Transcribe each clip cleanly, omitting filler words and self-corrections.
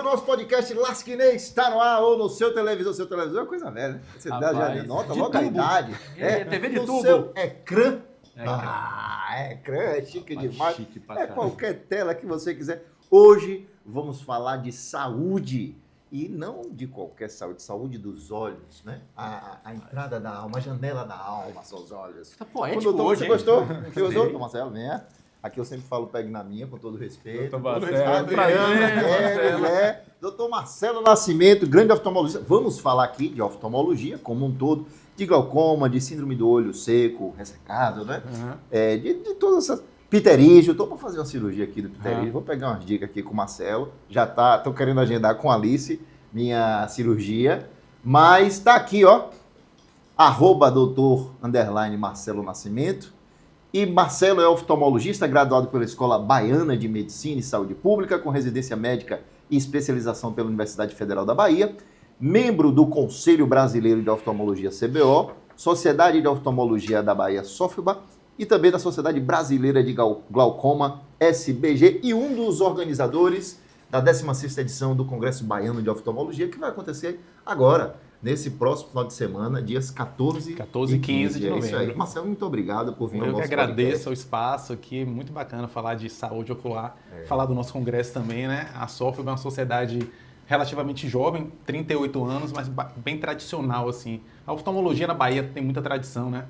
nosso podcast Lasquinês está no ar ou no seu televisor. Seu televisor é coisa velha, né? Você dá já nota logo a idade. TV de no tubo. seu ecrã. Ecrã É chique demais. chique pra É caralho. qualquer tela que você quiser. Hoje vamos falar de saúde. E não de qualquer saúde, saúde dos olhos, né? A entrada da alma, a janela da alma são os olhos. Tá poético Doutor, hoje, você hein? gostou? Você gostou? Doutor Marcelo, venha. Aqui eu sempre falo, pegue na minha, com todo respeito. Doutor Com todo Marcelo, respeito. Marcelo. Doutor Marcelo Nascimento, grande oftalmologista. Vamos falar aqui de oftalmologia como um todo, de glaucoma, de síndrome do olho seco, ressecado, né? De todas essas... Pterígio, estou para fazer uma cirurgia aqui do pterígio, vou pegar umas dicas aqui com o Marcelo. Já estou querendo agendar com a Alice minha cirurgia, mas está aqui, ó, @doutor_Marcelo Nascimento. E Marcelo é oftalmologista, graduado pela Escola Baiana de Medicina e Saúde Pública, com residência médica e especialização pela Universidade Federal da Bahia, membro do Conselho Brasileiro de Oftalmologia CBO, Sociedade de Oftalmologia da Bahia SOFBA e também da Sociedade Brasileira de Glaucoma SBG e um dos organizadores da 16ª edição do Congresso Baiano de Oftalmologia, que vai acontecer agora, nesse próximo final de semana, dias 14 e 15 de É isso aí. novembro. Marcelo, muito obrigado por vir ao Eu nosso que agradeço podcast. o espaço aqui, muito bacana falar de saúde ocular, falar do nosso congresso também, né? A SOFBA é uma sociedade relativamente jovem, 38 anos, mas bem tradicional, assim. A oftalmologia na Bahia tem muita tradição, né?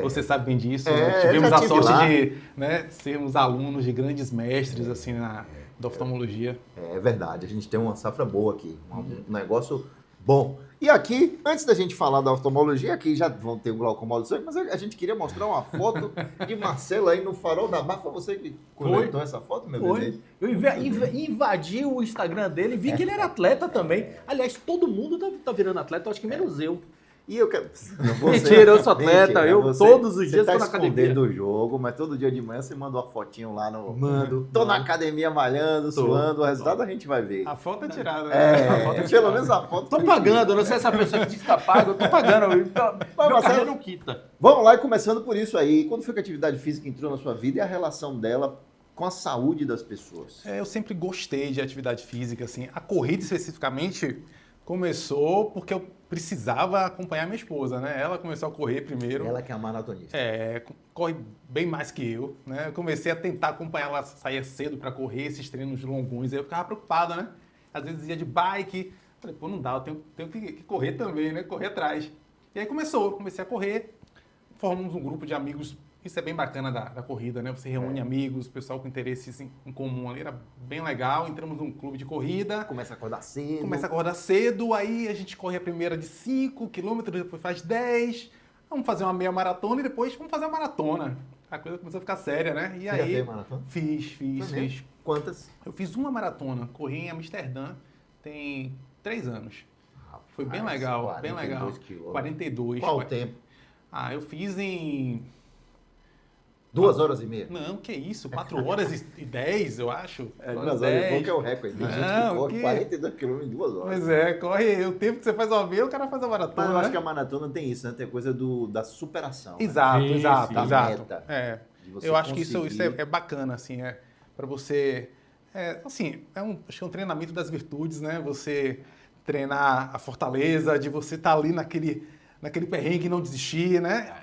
Você sabe bem disso. Tivemos a sorte de, né, sermos alunos de grandes mestres, assim, da oftalmologia. É verdade, a gente tem uma safra boa aqui, um negócio bom. E aqui, antes da gente falar da oftalmologia, aqui já vão ter o glaucoma, mas a gente queria mostrar uma foto de Marcelo aí no Farol da Barra. Foi você que comentou essa foto, meu bebê? Eu invadi o Instagram dele e vi que ele era atleta também. Aliás, todo mundo tá virando atleta, acho que menos eu. E eu quero... Mentira, eu sou atleta, todos os dias tô na academia. Você tá escondendo o jogo, mas todo dia de manhã você manda uma fotinho lá no... Mando. Tô na academia malhando, suando, o resultado a gente vai ver. A foto é tirada, né? A foto é tirada. Pelo menos a foto... Tô pagando, eu não sei essa pessoa que diz que tá pago, eu tô pagando. Meu cartão não quita. Vamos lá, e começando por isso aí. Quando foi que a atividade física entrou na sua vida e a relação dela com a saúde das pessoas? Eu sempre gostei de atividade física, assim. A corrida especificamente começou porque eu precisava acompanhar minha esposa, né? Ela começou a correr primeiro. Ela que é a maratonista. Corre bem mais que eu, né? Eu comecei a tentar acompanhar ela, saía cedo para correr, esses treinos longos, aí eu ficava preocupado, né? Às vezes ia de bike, falei, pô, não dá, eu tenho que correr também, né? Correr atrás. E aí comecei a correr, formamos um grupo de amigos. Isso é bem bacana da corrida, né? Você reúne amigos, pessoal com interesses em comum ali, era bem legal. Entramos num clube de corrida. Começa a acordar cedo. Aí a gente corre a primeira de 5 quilômetros, depois faz 10. Vamos fazer uma meia maratona e depois vamos fazer uma maratona. A coisa começou a ficar séria, né? E Você aí, já fez maratona? Fiz. Quantas? Eu fiz uma maratona, corri em Amsterdã, tem 3 anos. Foi bem legal, 42 quilômetros. 42. Qual o tempo? Eu fiz em... 2 horas e meia? Não, que isso, 4 horas e 10, eu acho. 2 horas e pouco é o recorde. Tem gente que corre 42 quilômetros em 2 horas. Pois é, corre o tempo que você faz uma meia, o cara faz a maratona. Mas eu acho né? que a maratona tem isso, né? Tem coisa da superação. Exato, né? exato. Da meta. É. De você Eu acho que isso conseguir. é bacana, assim, para você... acho que é um treinamento das virtudes, né? Você treinar a fortaleza, de você estar ali naquele perrengue e não desistir, né?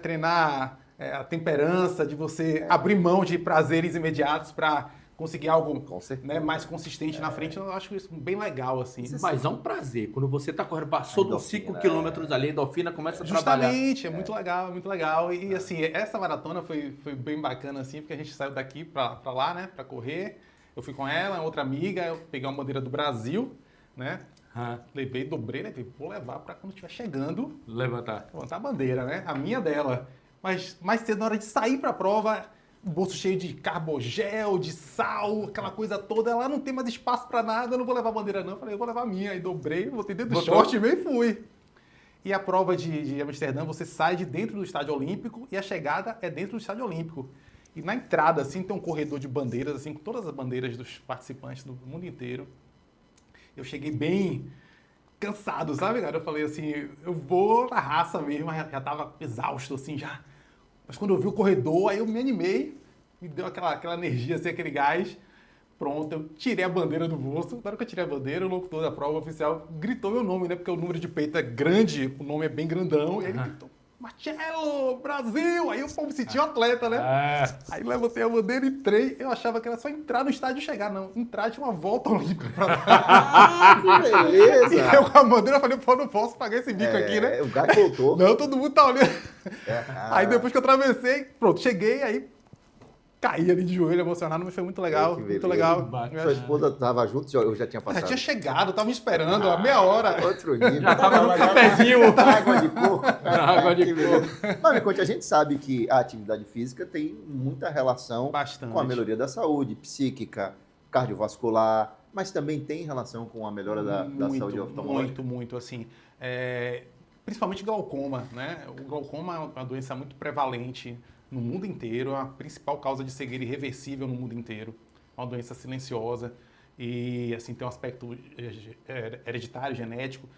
Treinar a temperança, de você abrir mão de prazeres imediatos para conseguir algo mais consistente na frente. Eu acho isso bem legal, assim. Mas é um prazer. Quando você tá correndo, passou dos 5 quilômetros ali, a endorfina começa a trabalhar. Justamente, é muito legal, muito legal. E assim, essa maratona foi bem bacana, assim, porque a gente saiu daqui para lá, né, para correr. Eu fui com ela, outra amiga, eu peguei uma bandeira do Brasil, né? Dobrei, vou levar para quando estiver chegando. Levantar a bandeira, né? A minha dela. Mas mais cedo, na hora de sair para a prova, o bolso cheio de carbogel, de sal, aquela coisa toda, ela não tem mais espaço para nada, eu não vou levar a bandeira não. Eu falei, eu vou levar a minha. Aí dobrei, botei dentro do short e fui. E a prova de Amsterdã, você sai de dentro do Estádio Olímpico e a chegada é dentro do Estádio Olímpico. E na entrada, assim, tem um corredor de bandeiras, assim, com todas as bandeiras dos participantes do mundo inteiro. Eu cheguei bem cansado, sabe, cara? Eu falei assim, eu vou na raça mesmo, já tava exausto, assim, já. Mas quando eu vi o corredor, aí eu me animei, me deu aquela energia, assim, aquele gás. Pronto, eu tirei a bandeira do bolso. Na hora que eu tirei a bandeira, o locutor da prova oficial gritou meu nome, né? Porque o número de peito é grande, o nome é bem grandão. E ele gritou, Marcelo, Brasil! Aí eu me senti um atleta, né? Aí levantei a bandeira, entrei. Eu achava que era só entrar no estádio e chegar. Não, entrar tinha uma volta olímpica pra dar. Que beleza! E eu com a bandeira falei, pô, não posso pagar esse bico aqui, né? O gato voltou. Não, todo mundo tá olhando. Aí depois que eu atravessei, pronto, cheguei, aí caí ali de joelho, emocionado, mas foi muito legal, muito legal. Sua esposa estava junto, eu já tinha passado. Já tinha chegado, tava me esperando há meia hora. Outro nível. Já tava no cafezinho. Água de coco. Água de coco. Mas me conte, a gente sabe que a atividade física tem muita relação Bastante. com a melhoria da saúde psíquica, cardiovascular, mas também tem relação com a melhora da saúde oftalmológica. Muito, assim. Principalmente glaucoma, né? O glaucoma é uma doença muito prevalente no mundo inteiro, a principal causa de cegueira irreversível no mundo inteiro. É uma doença silenciosa e assim tem um aspecto hereditário, genético.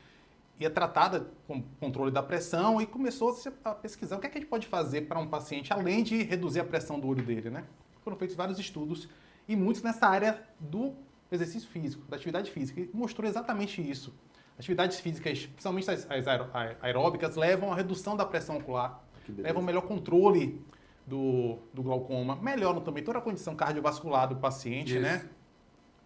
E é tratada com controle da pressão e começou-se a pesquisar o que é que a gente pode fazer para um paciente, além de reduzir a pressão do olho dele, né? Foram feitos vários estudos e muitos nessa área do exercício físico, da atividade física, e mostrou exatamente isso. Atividades físicas, principalmente as aeróbicas, levam à redução da pressão ocular, levam ao melhor controle do glaucoma, melhoram também toda a condição cardiovascular do paciente, né?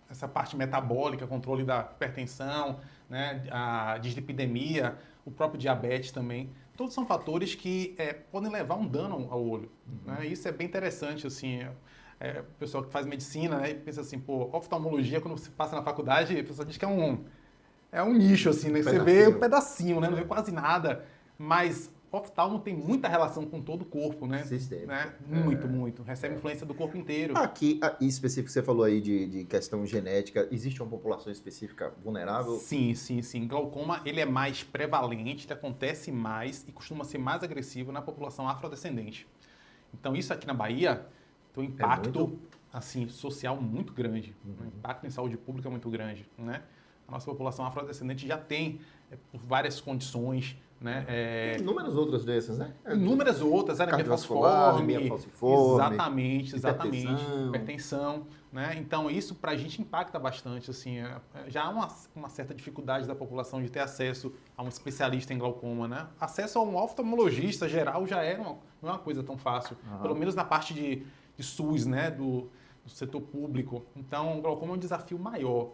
Essa parte metabólica, controle da hipertensão, né? A dislipidemia, o próprio diabetes também. Todos são fatores que podem levar um dano ao olho. Né? Isso é bem interessante, assim. O pessoal que faz medicina, né? Pensa assim, pô, oftalmologia, quando você passa na faculdade, a pessoa diz que é um nicho, assim, né? Você vê um pedacinho, né? Não vê quase nada. Mas oftalmo tem muita relação com todo o corpo, né? Sistêmico. Né? Muito. Recebe influência do corpo inteiro. Aqui, em específico, você falou aí de questão genética. Existe uma população específica vulnerável? Sim. Glaucoma, ele é mais prevalente, ele acontece mais e costuma ser mais agressivo na população afrodescendente. Então, isso aqui na Bahia tem um impacto assim, social muito grande. Um impacto em saúde pública muito grande, né? A nossa população afrodescendente já tem, por várias condições, né? Inúmeras outras doenças, né? Inúmeras outras, anemia falciforme, exatamente, hipertensão, né? Então isso para a gente impacta bastante, assim, já há uma certa dificuldade da população de ter acesso a um especialista em glaucoma, né? Acesso a um oftalmologista geral já não é uma coisa tão fácil, pelo menos na parte de SUS, né? Do setor público. Então o glaucoma é um desafio maior.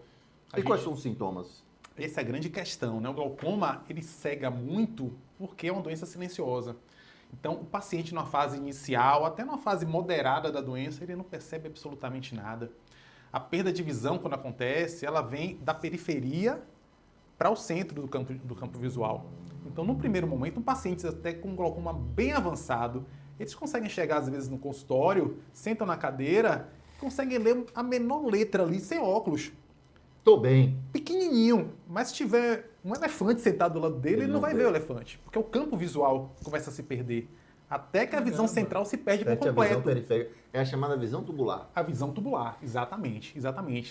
Quais são os sintomas? Essa é a grande questão, né? O glaucoma, ele cega muito porque é uma doença silenciosa. Então, o paciente numa fase inicial, até numa fase moderada da doença, ele não percebe absolutamente nada. A perda de visão, quando acontece, ela vem da periferia para o centro do campo visual. Então, no primeiro momento, um paciente até com glaucoma bem avançado, eles conseguem chegar, às vezes, no consultório, sentam na cadeira, conseguem ler a menor letra ali, sem óculos. Tô bem. Pequenininho, mas se tiver um elefante sentado do lado dele, ele não vai ver o elefante, porque o campo visual começa a se perder, até que a visão central se perde por completo. A visão periférica é a chamada visão tubular. A visão tubular, exatamente.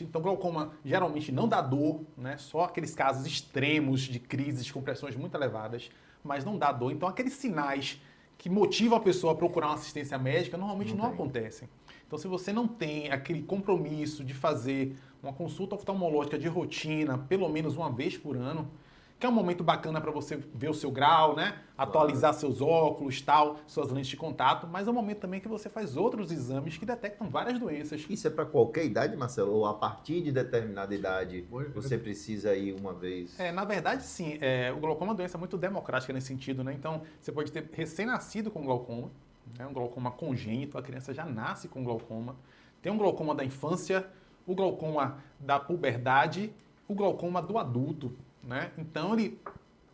Então, glaucoma geralmente não dá dor, né? Só aqueles casos extremos de crises com pressões muito elevadas, mas não dá dor. Então, aqueles sinais que motivam a pessoa a procurar uma assistência médica normalmente não acontecem. Então, se você não tem aquele compromisso de fazer uma consulta oftalmológica de rotina, pelo menos uma vez por ano, que é um momento bacana para você ver o seu grau, né? Atualizar seus óculos, tal, suas lentes de contato, mas é um momento também que você faz outros exames que detectam várias doenças. Isso é para qualquer idade, Marcelo? Ou a partir de determinada idade você precisa ir uma vez? Na verdade, sim. O glaucoma é uma doença muito democrática nesse sentido, né? Então, você pode ter recém-nascido com glaucoma, né? Um glaucoma congênito, a criança já nasce com glaucoma. Tem um glaucoma da infância, o glaucoma da puberdade, o glaucoma do adulto, né? Então, ele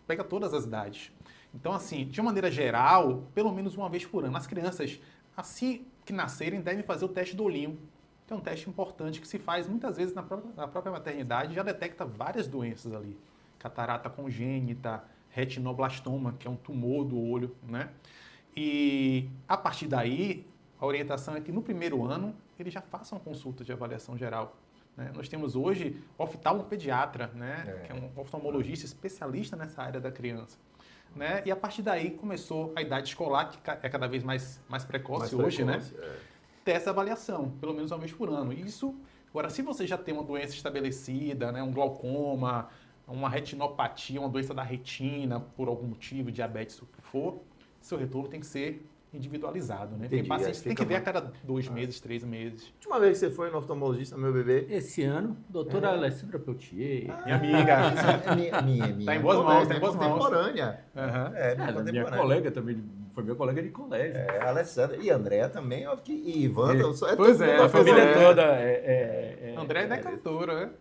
pega todas as idades. Então, assim, de uma maneira geral, pelo menos uma vez por ano, as crianças, assim que nascerem, devem fazer o teste do olhinho. Que é um teste importante que se faz muitas vezes na própria maternidade e já detecta várias doenças ali. Catarata congênita, retinoblastoma, que é um tumor do olho, né? E, a partir daí, a orientação é que no primeiro ano, eles já façam consulta de avaliação geral. Né? Nós temos hoje oftalmopediatra, né? Que é um oftalmologista especialista nessa área da criança. Né? E a partir daí começou a idade escolar, que é cada vez mais precoce hoje, né? Ter essa avaliação, pelo menos uma vez por ano. E isso Agora, se você já tem uma doença estabelecida, né, um glaucoma, uma retinopatia, uma doença da retina, por algum motivo, diabetes, o que for, seu retorno tem que ser individualizado, né? Entendi, Tem pacientes que tem que ver a mais- cada 2 meses, 3 meses. Última vez que você foi no oftalmologista, meu bebê? Esse ano, doutora Alessandra Peltier. Minha amiga. É minha. Tá em boas mãos, tá em minha boas mãos. contemporânea. Aham. É, minha Minha contemporânea. colega também, foi minha colega de colégio. É, a Alessandra e a Andréa também, ó, e Ivanda, Pois todo é, mundo da A família é. toda André é cantora, né?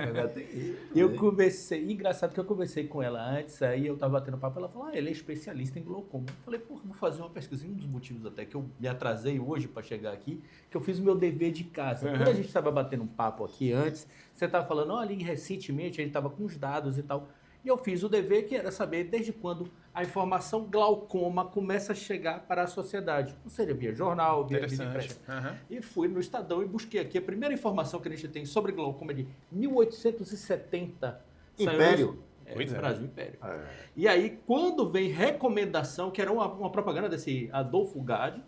Ainda tem isso, Eu né? conversei, engraçado que eu conversei com ela antes, aí eu tava batendo papo, ela falou, ele é especialista em glaucoma. Eu falei, pô, vou fazer uma pesquisa. Um dos motivos até que eu me atrasei hoje para chegar aqui, que eu fiz o meu dever de casa. Quando a gente estava batendo um papo aqui antes, você tava falando, olha, recentemente a gente tava com os dados e tal. E eu fiz o dever que era saber desde quando a informação glaucoma começa a chegar para a sociedade. Ou seja, via jornal, via mídia Interessante. impressa. Aham. E fui no Estadão e busquei aqui. A primeira informação que a gente tem sobre glaucoma é de 1870. Saiu Império. Pois é. Brasil Império. É. E aí, quando vem recomendação, que era uma propaganda desse Adolfo Gade,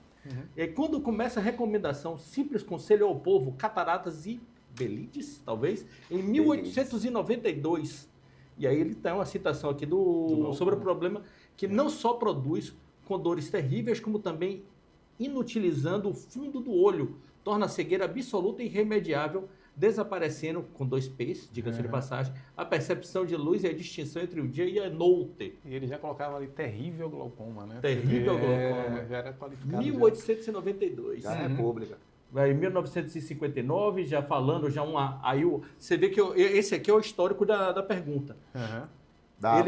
e aí, quando começa a recomendação, simples conselho ao povo, cataratas e belides, talvez, em 1892. E aí ele tem uma citação aqui sobre o problema que não só produz com dores terríveis, como também inutilizando o fundo do olho, torna a cegueira absoluta e irremediável, desaparecendo, com 2 P's, diga-se de passagem, a percepção de luz e a distinção entre o dia e a noite. E ele já colocava ali terrível glaucoma, né? Terrível Porque, glaucoma. já era qualificado. 1892. Da República. Aí, em 1959, já falando, já uma. Aí você vê que esse aqui é o histórico da pergunta. Já. Aham. Da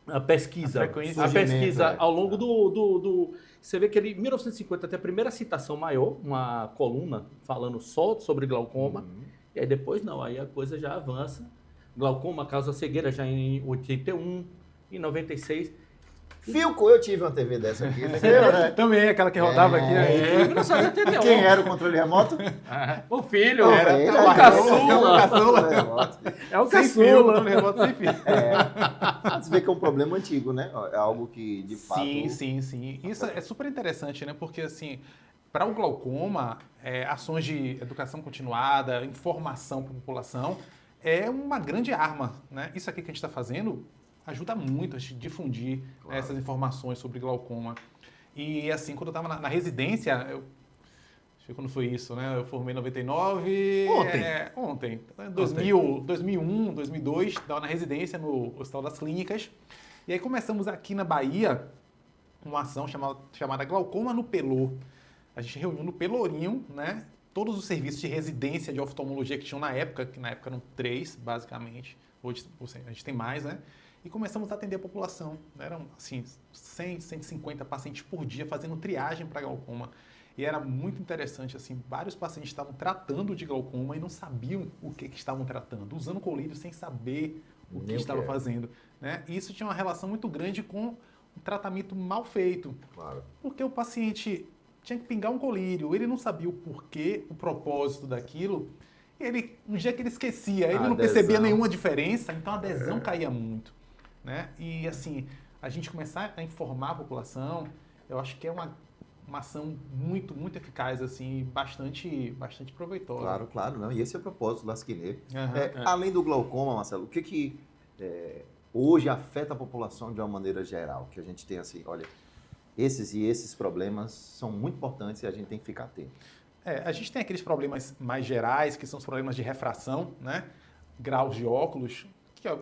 A pesquisa. A frequência A de pesquisa surgimento, ao longo do. Você vê que ele, em 1950, tem a primeira citação maior, uma coluna falando só sobre glaucoma. E aí depois não, aí a coisa já avança. Glaucoma causa cegueira já em 81, em 96. Filco, eu tive uma TV dessa aqui. Você lembra, né? Também, aquela que rodava aqui. Né? Em 1981. Quem era o controle remoto? O filho. Era ele, É o era caçula. caçula. Remoto. É o Sem fio, caçula. no remoto sem fio. Você vê que é um problema antigo, né? É algo que, de fato... Sim. Isso é super interessante, né? Porque, assim, para o glaucoma, ações de educação continuada, informação para a população, é uma grande arma, né? Isso aqui que a gente está fazendo ajuda muito a gente difundir essas informações sobre glaucoma. E, assim, quando eu estava na residência, deixa eu ver quando foi isso, né? Eu formei em 99... Ontem. 2001, 2002, estava na residência no Hospital das Clínicas. E aí começamos aqui na Bahia uma ação chamada Glaucoma no Pelô. A gente reuniu no Pelourinho, né? Todos os serviços de residência de oftalmologia que tinham na época, que na época eram 3, basicamente. Hoje a gente tem mais, né? E começamos a atender a população. Eram, assim, 100, 150 pacientes por dia fazendo triagem para glaucoma. E era muito interessante, assim, vários pacientes estavam tratando de glaucoma e não sabiam o que estavam tratando, usando colírio sem saber o que estava fazendo, né? E isso tinha uma relação muito grande com o tratamento mal feito. Claro. Porque o paciente tinha que pingar um colírio, ele não sabia o porquê, o propósito daquilo, e ele, no dia que ele esquecia, ele não percebia nenhuma diferença, então a adesão caía muito, né? E, assim, a gente começar a informar a população, eu acho que é uma ação muito, muito eficaz, assim, bastante proveitosa. Claro. Não. E esse é o propósito do Lasquinê. Aham. Além do glaucoma, Marcelo, o que hoje afeta a população de uma maneira geral? Que a gente tem assim, olha, esses problemas são muito importantes e a gente tem que ficar atento. A gente tem aqueles problemas mais gerais, que são os problemas de refração, né? Graus de óculos, que é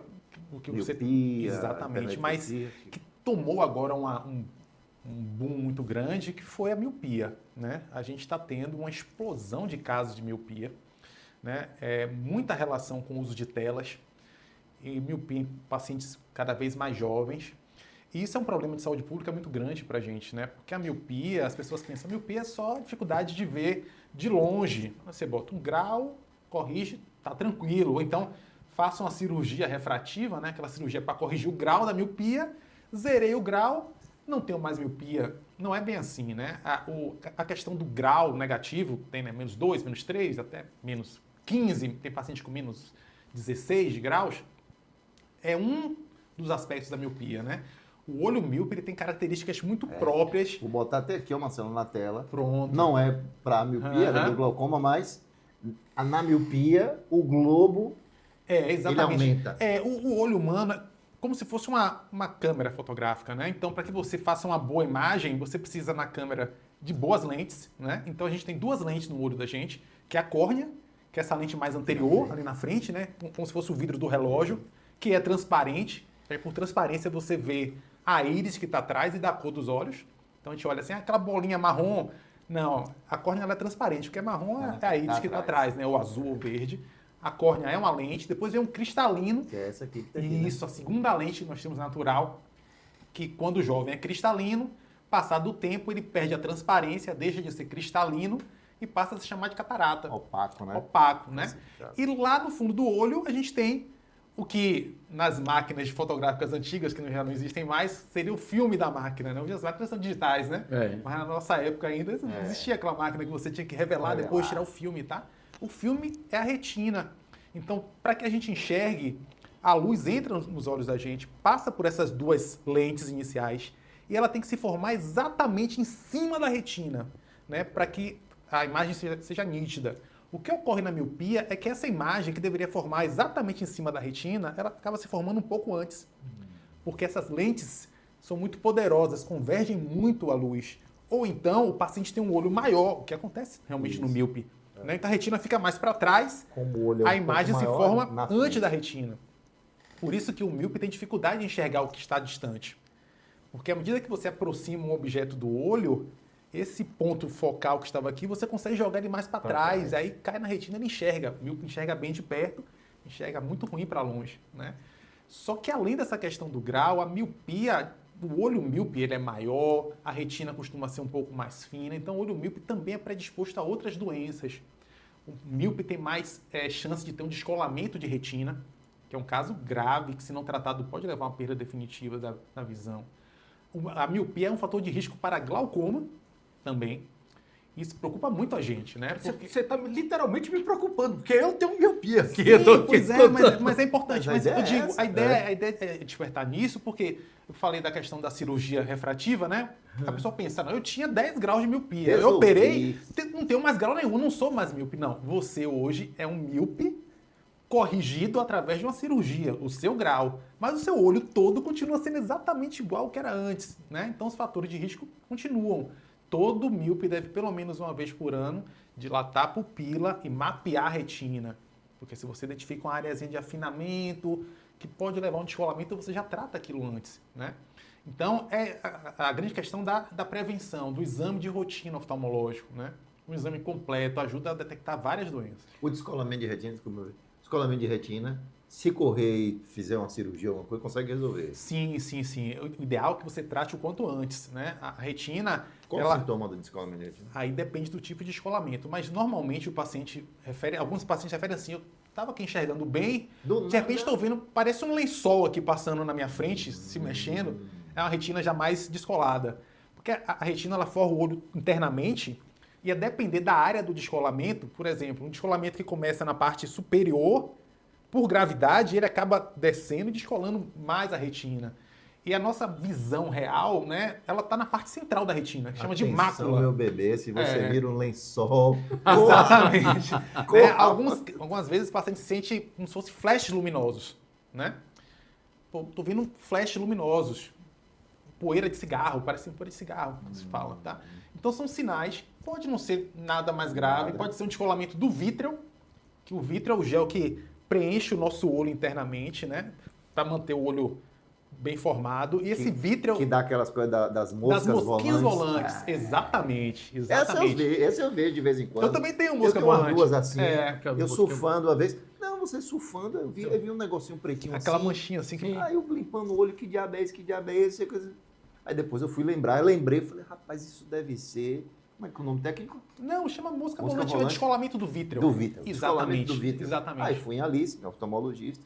o que você... Miopia, Exatamente, mas hipermetropia. que tomou agora um boom muito grande, que foi a miopia, né? A gente está tendo uma explosão de casos de miopia, né? Muita relação com o uso de telas e miopia em pacientes cada vez mais jovens. E isso é um problema de saúde pública muito grande para a gente, né? Porque a miopia, as pessoas pensam, a miopia é só dificuldade de ver de longe. Você bota um grau, corrige, tá tranquilo. Ou então, faça uma cirurgia refrativa, né? Aquela cirurgia para corrigir o grau da miopia, zerei o grau, não tenho mais miopia. Não é bem assim, né? A questão do grau negativo, tem, né, menos 2, menos 3, até menos 15, tem paciente com menos 16 graus, é um dos aspectos da miopia, né? O olho míope ele tem características muito próprias. Vou botar até aqui, ó, Marcelo, na tela. Pronto. Não é para miopia, é do glaucoma, mas Na miopia, o globo, Exatamente. ele aumenta. O olho humano é como se fosse uma câmera fotográfica, né? Então, para que você faça uma boa imagem, você precisa na câmera de boas lentes, né? Então, a gente tem 2 lentes no olho da gente, que é a córnea, que é essa lente mais anterior, ali na frente, né? Como se fosse o vidro do relógio, que é transparente. Aí, por transparência, você vê a íris que está atrás e da cor dos olhos. Então, a gente olha assim, aquela bolinha marrom. Não, a córnea ela é transparente, porque marrom é a íris que está atrás, né? O azul ou verde. A córnea é uma lente, depois vem um cristalino. Que é essa aqui que tá aqui, Isso, a segunda lente que nós temos natural, que quando o jovem é cristalino, passado o tempo ele perde a transparência, deixa de ser cristalino e passa a se chamar de catarata. Opaco, né? Opaco, né? E lá no fundo do olho a gente tem o que nas máquinas fotográficas antigas, que já não existem mais, seria o filme da máquina, né? Hoje as máquinas são digitais, né? Mas na nossa época ainda não existia aquela máquina que você tinha que revelar, depois tirar o filme, tá? O filme é a retina. Então, para que a gente enxergue, a luz entra nos olhos da gente, passa por essas 2 lentes iniciais e ela tem que se formar exatamente em cima da retina, né? Para que a imagem seja nítida. O que ocorre na miopia é que essa imagem que deveria formar exatamente em cima da retina, ela acaba se formando um pouco antes. Porque essas lentes são muito poderosas, convergem muito a luz. Ou então o paciente tem um olho maior, o que acontece realmente no míope. Né? Então a retina fica mais para trás, Como o olho é a imagem se forma antes frente. da retina. Por isso que o míope tem dificuldade de enxergar o que está distante. Porque à medida que você aproxima um objeto do olho, esse ponto focal que estava aqui, você consegue jogar ele mais para trás, aí cai na retina e ele enxerga. O míope enxerga bem de perto, enxerga muito ruim para longe, né? Só que além dessa questão do grau, a miopia, o olho míope ele é maior, a retina costuma ser um pouco mais fina, então o olho míope também é predisposto a outras doenças. O míope tem mais chance de ter um descolamento de retina, que é um caso grave, que se não tratado pode levar a uma perda definitiva da visão. A miopia é um fator de risco para glaucoma também. Isso preocupa muito a gente, né? Porque você está literalmente me preocupando, porque eu tenho miopia aqui. Mas é importante. Mas a eu ideia digo, é essa, a ideia é despertar nisso, porque eu falei da questão da cirurgia refrativa, né? A pessoa pensa, não, eu tinha 10 graus de miopia, eu operei, não tenho mais grau nenhum, não sou mais míope. Não, você hoje é um míope corrigido através de uma cirurgia, o seu grau. Mas o seu olho todo continua sendo exatamente igual ao que era antes, né? Então os fatores de risco continuam. Todo míope deve, pelo menos uma vez por ano, dilatar a pupila e mapear a retina. Porque se você identifica uma areazinha de afinamento que pode levar a um descolamento, você já trata aquilo antes, né? Então, é a grande questão da prevenção, do exame de rotina oftalmológico, né? Um exame completo ajuda a detectar várias doenças. O descolamento de retina, descolamento de retina, se correr e fizer uma cirurgia ou alguma coisa, consegue resolver. Sim. O ideal é que você trate o quanto antes, né? A retina... Qual o sintoma do descolamento de retina? Aí depende do tipo de descolamento, mas normalmente o paciente refere... Alguns pacientes referem assim, eu estava aqui enxergando bem, de repente estou vendo, parece um lençol aqui passando na minha frente, se mexendo, é uma retina já mais descolada. Porque a retina, ela forra o olho internamente e a depender da área do descolamento, por exemplo, um descolamento que começa na parte superior, por gravidade, ele acaba descendo e descolando mais a retina. E a nossa visão real, né, ela está na parte central da retina, que chama de mácula. Meu bebê, se você vira um lençol... Exatamente. Né? Algumas vezes o paciente sente como se fossem flashes luminosos, né? Pô, tô vendo flashes luminosos. Poeira de cigarro, parece poeira de cigarro, que se fala, tá? Então são sinais, pode não ser nada mais grave, pode ser um descolamento do vítreo, que o vítreo é o gel que preenche o nosso olho internamente, né? Para manter o olho bem formado. E esse vítreo... Que dá aquelas coisas das moscas volantes. Das mosquinhas volantes. Exatamente. Essa eu vejo de vez em quando. Eu também tenho mosca volante. Eu tenho duas assim. Eu surfando uma vez. Não, você surfando, eu vi um negocinho pretinho aquela assim. manchinha assim. Que... Aí eu limpando o olho, que diabo é esse? Coisa... Aí depois eu fui lembrar, falei, rapaz, isso deve ser... Como é que é o nome técnico? Não, chama mosca volante, é o descolamento do vítreo. Do vítreo. Exatamente. Do vítreo. Exatamente. Aí fui em Alice, meu oftalmologista,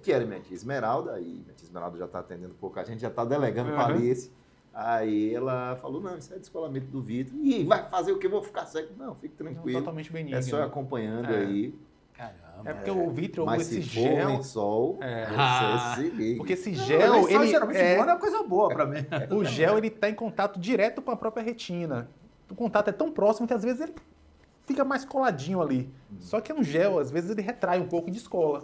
que era minha tia Esmeralda, e minha tia Esmeralda já está atendendo pouco, a gente já está delegando para Alice. Aí ela falou, não, isso é descolamento do vítreo. E vai fazer o que? Eu vou ficar cego? Não, fique tranquilo. Não, totalmente benigno. É só acompanhando aí. Caramba. É porque o vítreo, mas esse se gel... for lençol, você se liga. Porque esse gel, ele geralmente é uma coisa boa para mim. O gel, ele está em contato direto com a própria retina. O contato é tão próximo que às vezes ele fica mais coladinho ali. Só que é um gel, às vezes ele retrai um pouco de descola.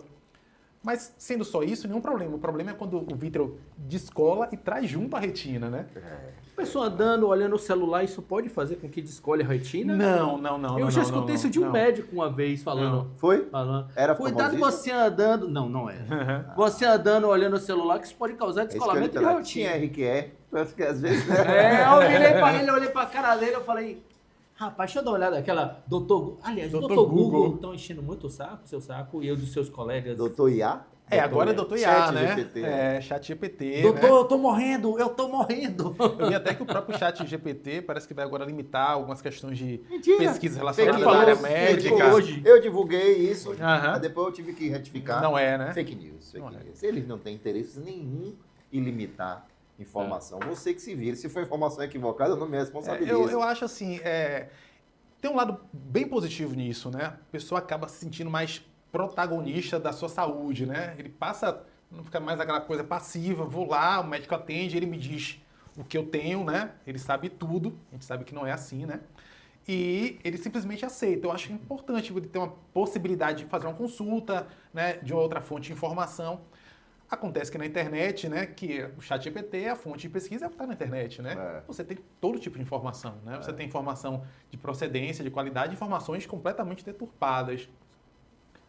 Mas, sendo só isso, nenhum problema. O problema é quando o vítreo descola e traz junto a retina, né? A pessoa andando, olhando o celular, isso pode fazer com que descolhe a retina? Não. Eu já escutei isso de um médico uma vez falando. Foi? Era Cuidado você andando. Não é. Uhum. Você andando, olhando o celular, que isso pode causar descolamento de rotina. Tinha RQE, acho que às vezes... Né? Eu virei pra ele, olhei pra cara dele, eu falei... Rapaz, deixa eu dar uma olhada. Aquela doutor... Aliás, doutor Google estão enchendo muito o saco, seu saco, e eu dos seus colegas. Doutor IA? Agora é doutor IA, né? GPT. Chat GPT, doutor, né? eu tô morrendo. Eu vi até que o próprio chat GPT parece que vai agora limitar algumas questões de Mentira. pesquisas relacionadas Fake à área news. médica. Hoje. Eu divulguei isso, Aham. depois eu tive que retificar. Não é, né? Fake news. Não é. Eles não têm interesse nenhum em limitar informação. Você que se vira. Se for informação equivocada, eu não me responsabilizo. Eu acho assim, tem um lado bem positivo nisso, né? A pessoa acaba se sentindo mais protagonista da sua saúde, né? Ele passa, não fica mais aquela coisa passiva, vou lá, o médico atende, ele me diz o que eu tenho, né? Ele sabe tudo, a gente sabe que não é assim, né? E ele simplesmente aceita. Eu acho importante ele ter uma possibilidade de fazer uma consulta, né? De uma outra fonte de informação. Acontece que na internet, né, que o ChatGPT, a fonte de pesquisa é o que está na internet, né? Você tem todo tipo de informação, né? Você tem informação de procedência, de qualidade, informações completamente deturpadas.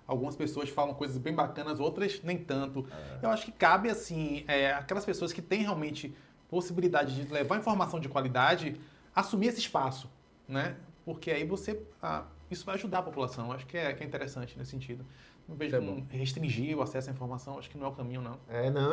Algumas pessoas falam coisas bem bacanas, outras nem tanto. Eu acho que cabe, assim, aquelas pessoas que têm realmente possibilidade de levar informação de qualidade, assumir esse espaço, né? Porque aí isso vai ajudar a população. Eu acho que é interessante nesse sentido. Não vejo como restringir o acesso à informação, acho que não é o caminho, não.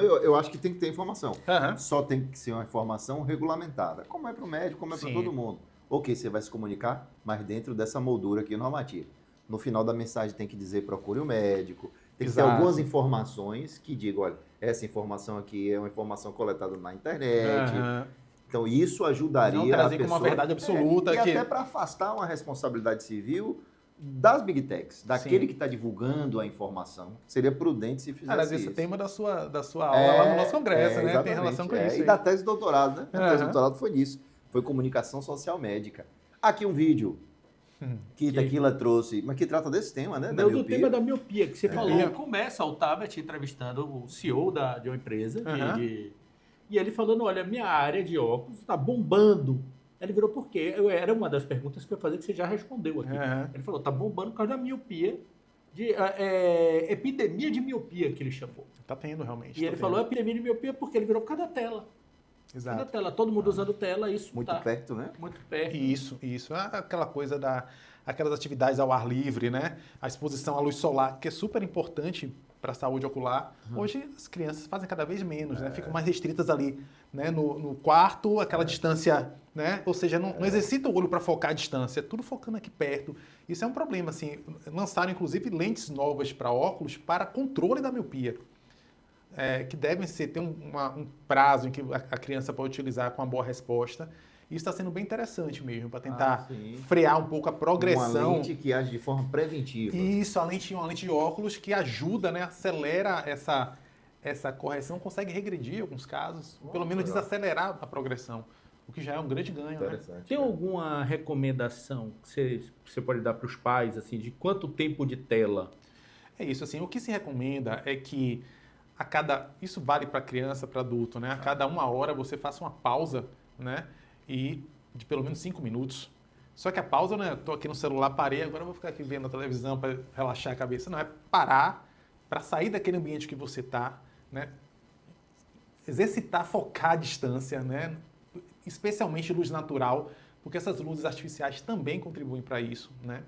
Eu acho que tem que ter informação. Uhum. Só tem que ser uma informação regulamentada, como é para o médico, como é para todo mundo. Ok, você vai se comunicar, mas dentro dessa moldura aqui normativa. No final da mensagem tem que dizer procure o médico, tem que ter algumas informações que digam, olha, essa informação aqui é uma informação coletada na internet. Uhum. Então isso ajudaria não trazer a pessoa... como uma verdade absoluta. E até para afastar uma responsabilidade civil das Big Techs, daquele que está divulgando a informação. Seria prudente se fizesse isso. Esse é o tema da sua aula lá no nosso congresso, né? Tem relação com isso. E da tese de doutorado, né? A tese de doutorado foi nisso. Foi comunicação social médica. Aqui um vídeo que Tequila trouxe, mas que trata desse tema, né? Do tema da miopia, que você falou. Começa o Tabet entrevistando o CEO de uma empresa, e ele falando, olha, minha área de óculos está bombando. Ele virou, por quê? Era uma das perguntas que eu ia fazer, que você já respondeu aqui. Ele falou, tá bombando por causa da miopia, epidemia de miopia, que ele chamou. Tá tendo, realmente. E ele falou, epidemia de miopia, porque ele virou por causa da tela. Exato. Cada tela, todo mundo usando tela, isso muito perto, né? Muito perto. Isso. Aquela coisa aquelas atividades ao ar livre, né? A exposição à luz solar, que é super importante para a saúde ocular. Hoje as crianças fazem cada vez menos, né? Ficam mais restritas ali, né? No quarto, aquela distância, né? Ou seja, não exercita o olho para focar a distância, tudo focando aqui perto. Isso é um problema, assim. Lançaram, inclusive, lentes novas para óculos para controle da miopia. Que devem ter um prazo em que a criança pode utilizar com uma boa resposta. Isso está sendo bem interessante mesmo, para tentar frear um pouco a progressão. Uma lente que age de forma preventiva. Isso, uma lente de óculos que ajuda, né, acelera essa correção, consegue regredir em alguns casos, pelo menos desacelerar a progressão, o que já é um grande ganho. Né? Tem alguma recomendação que você pode dar para os pais, assim, de quanto tempo de tela? É isso, assim, o que se recomenda é que isso vale para criança, para adulto, né? A cada 1 hora você faça uma pausa, né? E de pelo menos 5 minutos. Só que a pausa, né? Estou aqui no celular, parei, agora eu vou ficar aqui vendo a televisão para relaxar a cabeça. Não, é parar para sair daquele ambiente que você está, né? Exercitar, focar a distância, né? Especialmente luz natural, porque essas luzes artificiais também contribuem para isso, né?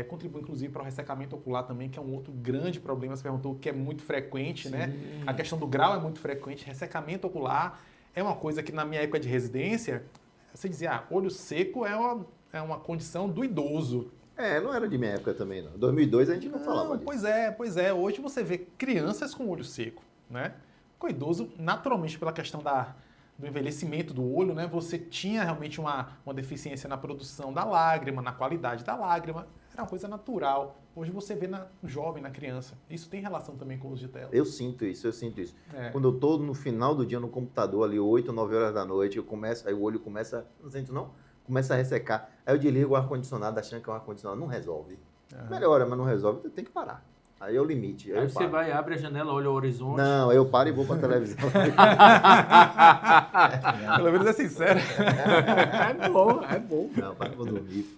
Contribui, inclusive, para o ressecamento ocular também, que é um outro grande problema. Você perguntou que é muito frequente, né? A questão do grau é muito frequente. Ressecamento ocular é uma coisa que, na minha época de residência, você dizia, olho seco é uma condição do idoso. Não era de minha época também, não. Em 2002 a gente não falava disso. Pois é. Hoje você vê crianças com olho seco, né? Com o idoso, naturalmente, pela questão do envelhecimento do olho, né? Você tinha realmente uma deficiência na produção da lágrima, na qualidade da lágrima. Era uma coisa natural. Hoje você vê no jovem, na criança. Isso tem relação também com o uso de tela. Eu sinto isso. Quando eu estou no final do dia no computador, ali 8, 9 horas da noite, aí o olho começa, não sinto não? começa a ressecar. Aí eu desligo o ar-condicionado achando que é um ar-condicionado. Não resolve. Melhora, mas não resolve, tem que parar. Aí é o limite. Aí você vai, abre a janela, olha o horizonte. Não, eu paro e vou pra televisão. Pelo menos é sincero. É bom, é bom. Não, para vou dormir.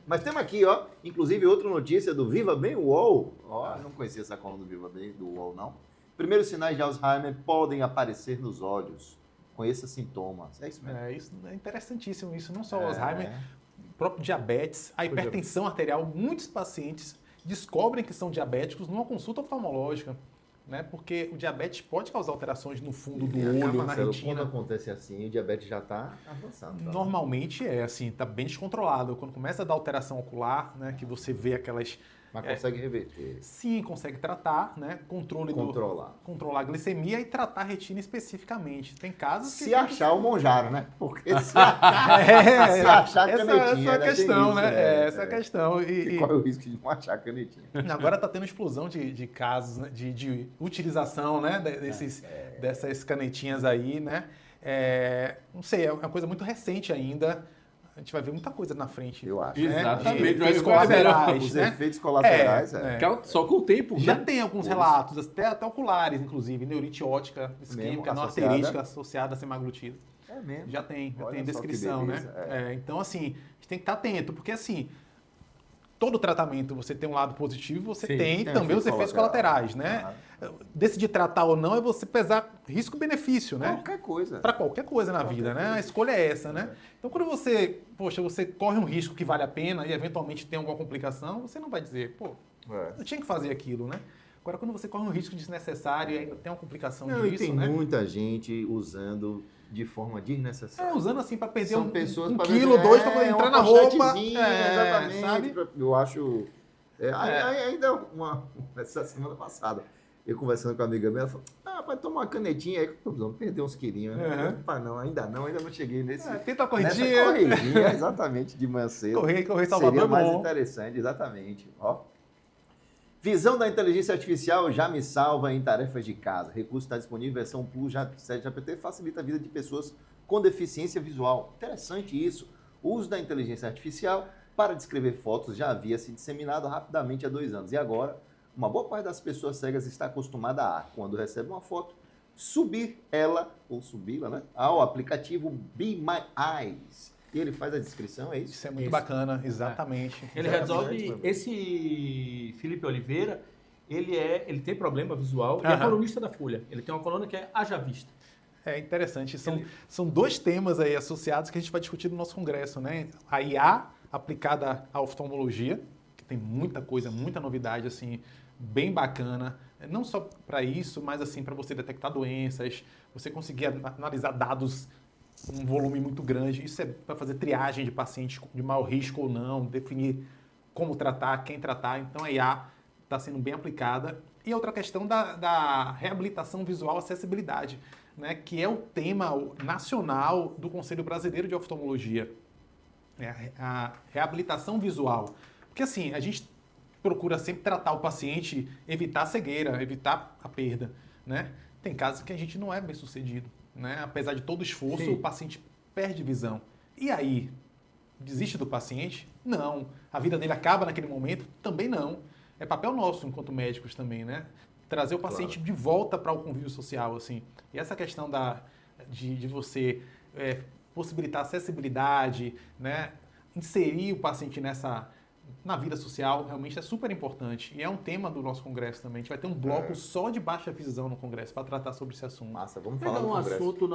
Mas temos aqui, ó, inclusive outra notícia do Viva Bem UOL. Ó, não conhecia essa coluna do Viva Bem, do UOL, não. Primeiros sinais de Alzheimer podem aparecer nos olhos. Conheça sintomas. É isso mesmo. Isso é interessantíssimo isso. Não só o Alzheimer, o próprio diabetes, a hipertensão arterial. Muitos pacientes descobrem que são diabéticos numa consulta oftalmológica, né? Porque o diabetes pode causar alterações no fundo do olho, na retina. Quando acontece assim, o diabetes já está avançado. Tá? Normalmente é assim, está bem descontrolado. Quando começa a dar alteração ocular, né, que você vê aquelas... Mas consegue reverter. Sim, consegue tratar, né? Controlar a glicemia e tratar a retina especificamente. Tem casos que... Se achar o Monjaro, né? Porque se achar a canetinha... Essa é a questão, né? Essa é a questão. E qual é o risco de não achar a canetinha? Agora está tendo explosão de casos, né, de utilização, né? Dessas canetinhas aí, né? Não sei, é uma coisa muito recente ainda. A gente vai ver muita coisa na frente. Eu acho. Exatamente. Efeitos colaterais, os efeitos colaterais. Só com o tempo. Já tem alguns relatos, até oculares, inclusive, neurite ótica, isquêmica, arterítica associada a semaglutida. É mesmo. Já tem descrição, né? Então, assim, a gente tem que estar atento, porque, assim, todo tratamento você tem um lado positivo, você tem também os efeitos colaterais, né? Decidir tratar ou não é você pesar risco-benefício, né? Qualquer coisa. Para qualquer coisa na vida, né? A escolha é essa, né? Então, quando você corre um risco que vale a pena e eventualmente tem alguma complicação, você não vai dizer, eu tinha que fazer aquilo, né? Agora, quando você corre um risco desnecessário e ainda tem uma complicação disso, tem muita gente usando de forma desnecessária. Usando assim para perder um quilo, 2 para poder entrar na roupa. Exatamente. Sabe? Eu acho... Ainda essa semana passada, eu conversando com a amiga minha, ela falou, vai tomar uma canetinha aí, vamos perder uns quilinhos. Ainda não cheguei nesse... Tenta uma corridinha. Nessa corridinha, exatamente, de manhã cedo. Correr Salvador seria mais bom. interessante, exatamente. Ó. Visão da inteligência artificial já me salva em tarefas de casa. Recurso está disponível, versão Plus, ChatGPT facilita a vida de pessoas com deficiência visual. Interessante isso. O uso da inteligência artificial para descrever fotos já havia se disseminado rapidamente há 2 anos. E agora, uma boa parte das pessoas cegas está acostumada a, quando recebe uma foto, subi-la, né, ao aplicativo Be My Eyes. E ele faz a descrição, é isso? Isso é muito bacana, exatamente. Ele resolve... Esse Felipe Oliveira, ele tem problema visual e é colunista da Folha. Ele tem uma coluna que é Haja Vista. É interessante. São 2 temas aí associados que a gente vai discutir no nosso congresso, né? A IA aplicada à oftalmologia, que tem muita coisa, muita novidade, assim, bem bacana. Não só para isso, mas assim, para você detectar doenças, você conseguir analisar dados um volume muito grande. Isso é para fazer triagem de pacientes de maior risco ou não, definir como tratar, quem tratar. Então a IA está sendo bem aplicada. E outra questão da reabilitação visual, acessibilidade, né, que é o tema nacional do Conselho Brasileiro de Oftalmologia. A reabilitação visual. Porque assim, a gente procura sempre tratar o paciente, evitar a cegueira, evitar a perda, né? Tem casos que a gente não é bem sucedido. Né? Apesar de todo o esforço, o paciente perde visão. E aí? Desiste do paciente? Não. A vida dele acaba naquele momento? Também não. É papel nosso, enquanto médicos também, né? Trazer o paciente de volta para o convívio social, assim. E essa questão de você possibilitar acessibilidade, né? Inserir o paciente na vida social, realmente é super importante. E é um tema do nosso congresso também. A gente vai ter um bloco só de baixa visão no congresso para tratar sobre esse assunto. Massa, vamos falar do congresso. Assunto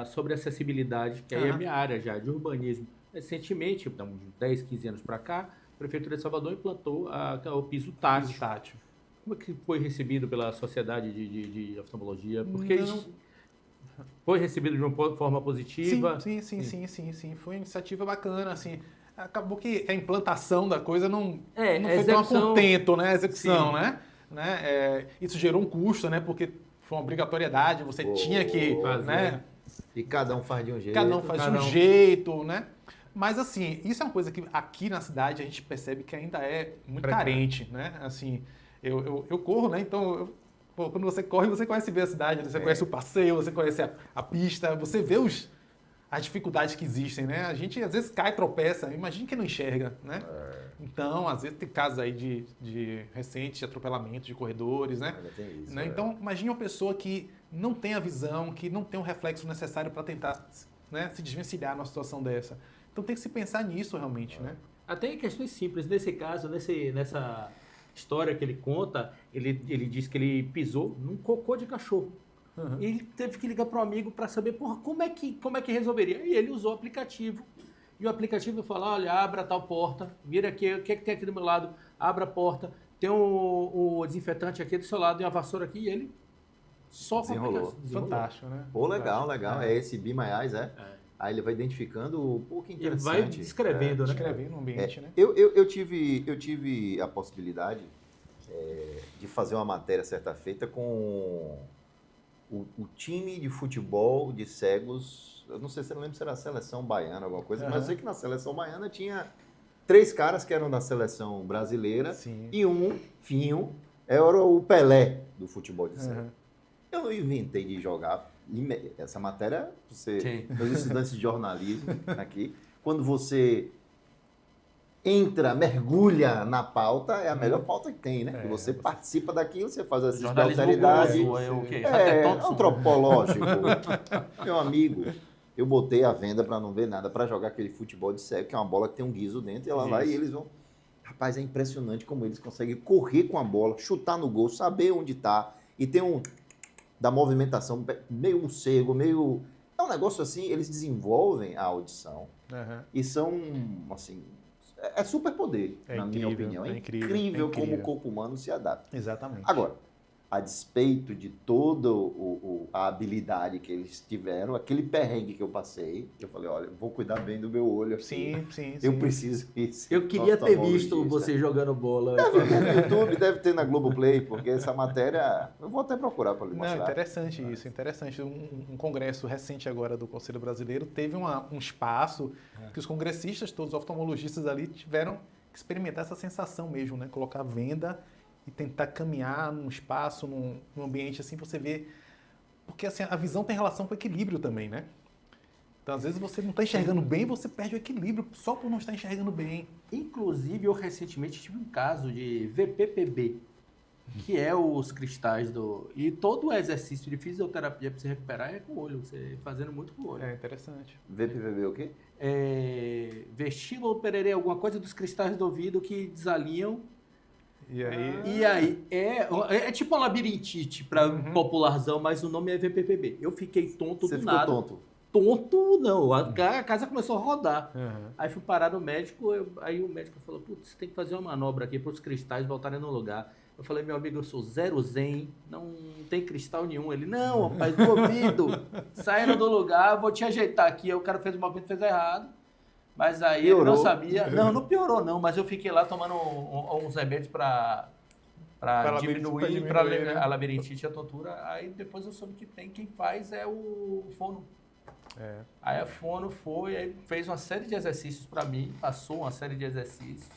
sobre acessibilidade, que aí é minha área já, de urbanismo. Recentemente, uns 10, 15 anos para cá, a Prefeitura de Salvador implantou o piso tátil. Como é que foi recebido pela sociedade de oftalmologia? Porque foi recebido de uma forma positiva? Sim. Foi uma iniciativa bacana, assim. Acabou que a implantação da coisa não foi tão contento, né? A execução, né? Isso gerou um custo, né? Porque foi uma obrigatoriedade, você tinha que... né? E cada um faz de um jeito. Cada um faz de um jeito, né? Mas, assim, isso é uma coisa que aqui na cidade a gente percebe que ainda é muito carente, né? Assim, eu corro, né? Então, quando você corre, você conhece bem a cidade, você conhece o passeio, você conhece a pista, você vê as dificuldades que existem, né? A gente às vezes cai, tropeça, imagina quem não enxerga, né? Então, às vezes tem casos aí de recentes de atropelamento de corredores, né? Ainda tem isso, Né? Então, imagine uma pessoa que não tem a visão, que não tem o reflexo necessário para tentar, né, se desvencilhar numa situação dessa. Então tem que se pensar nisso realmente, né? Até em questões simples. Nesse caso, nessa história que ele conta, ele diz que ele pisou num cocô de cachorro. E ele teve que ligar para um amigo para saber, porra, como é que resolveria? E ele usou o aplicativo. E o aplicativo fala, olha, abra tal porta, vira aqui, o que é que tem aqui do meu lado? Abra a porta, tem o desinfetante aqui do seu lado e a vassoura aqui. E ele só com o Desenrolou. aplicativo. Fantástico, né? Pô, legal, Fantástico. legal. É esse Be My Eyes, é? Aí ele vai identificando, pô, que E interessante. vai descrevendo, né? Descrever no ambiente, né? Eu tive a possibilidade de fazer uma matéria certa feita com o time de futebol de cegos. Eu não sei se você lembra se era a seleção baiana, alguma coisa, mas eu sei que na seleção baiana tinha 3 caras que eram da seleção brasileira. Sim. E um, Finho, era o Pelé do futebol de cego. Uhum. Eu não inventei de jogar. Essa matéria, Sim. meus estudantes de jornalismo aqui, quando você entra, mergulha na pauta, é a melhor pauta que tem, né? Porque você participa daquilo, você faz exercício de alteridade. É o quê? Antropológico. Meu amigo, eu botei a venda para não ver nada, para jogar aquele futebol de cego, que é uma bola que tem um guiso dentro, e ela vai e eles vão... Rapaz, é impressionante como eles conseguem correr com a bola, chutar no gol, saber onde tá, e tem da movimentação meio morcego, meio... É um negócio assim, eles desenvolvem a audição e são, assim... É superpoder, na minha opinião. É incrível como o corpo humano se adapta. Exatamente. Agora, a despeito de toda a habilidade que eles tiveram, aquele perrengue que eu passei, eu falei, olha, vou cuidar bem do meu olho aqui. Sim. Eu preciso isso. Eu queria ter visto você jogando bola. Deve ter no YouTube, deve ter na Globoplay, porque essa matéria, eu vou até procurar para lhe mostrar. Não, interessante isso, interessante. Um congresso recente agora do Conselho Brasileiro teve um espaço que os congressistas, todos os oftalmologistas ali, tiveram que experimentar essa sensação mesmo, né? Colocar venda e tentar caminhar num espaço, num ambiente assim, você vê... Porque assim, a visão tem relação com o equilíbrio também, né? Então, às vezes, você não está enxergando bem, você perde o equilíbrio só por não estar enxergando bem. Inclusive, eu recentemente tive um caso de VPPB, que é os cristais do... E todo o exercício de fisioterapia para você recuperar é com o olho, você fazendo muito com o olho. É interessante. VPVB o quê? Vestíbulo pererê, alguma coisa dos cristais do ouvido que desalinham. E aí... E aí, é tipo uma labirintite para popularzão, mas o nome é VPPB. Eu fiquei tonto Você do ficou nada. tonto? Tonto, não. A casa começou a rodar. Uhum. Aí fui parar no médico, aí o médico falou, putz, você tem que fazer uma manobra aqui para os cristais voltarem no lugar. Eu falei, meu amigo, eu sou zero zen, não tem cristal nenhum. Ele, não, rapaz, do ouvido, saindo do lugar, vou te ajeitar aqui. Aí o cara fez o movimento, fez errado. Mas aí Piorou. ele não sabia. Não piorou não, mas eu fiquei lá tomando uns remédios para diminuir né? a labirintite e a tontura. Aí depois eu soube que quem faz é o fono. Aí a fono foi, aí fez uma série de exercícios para mim, passou uma série de exercícios.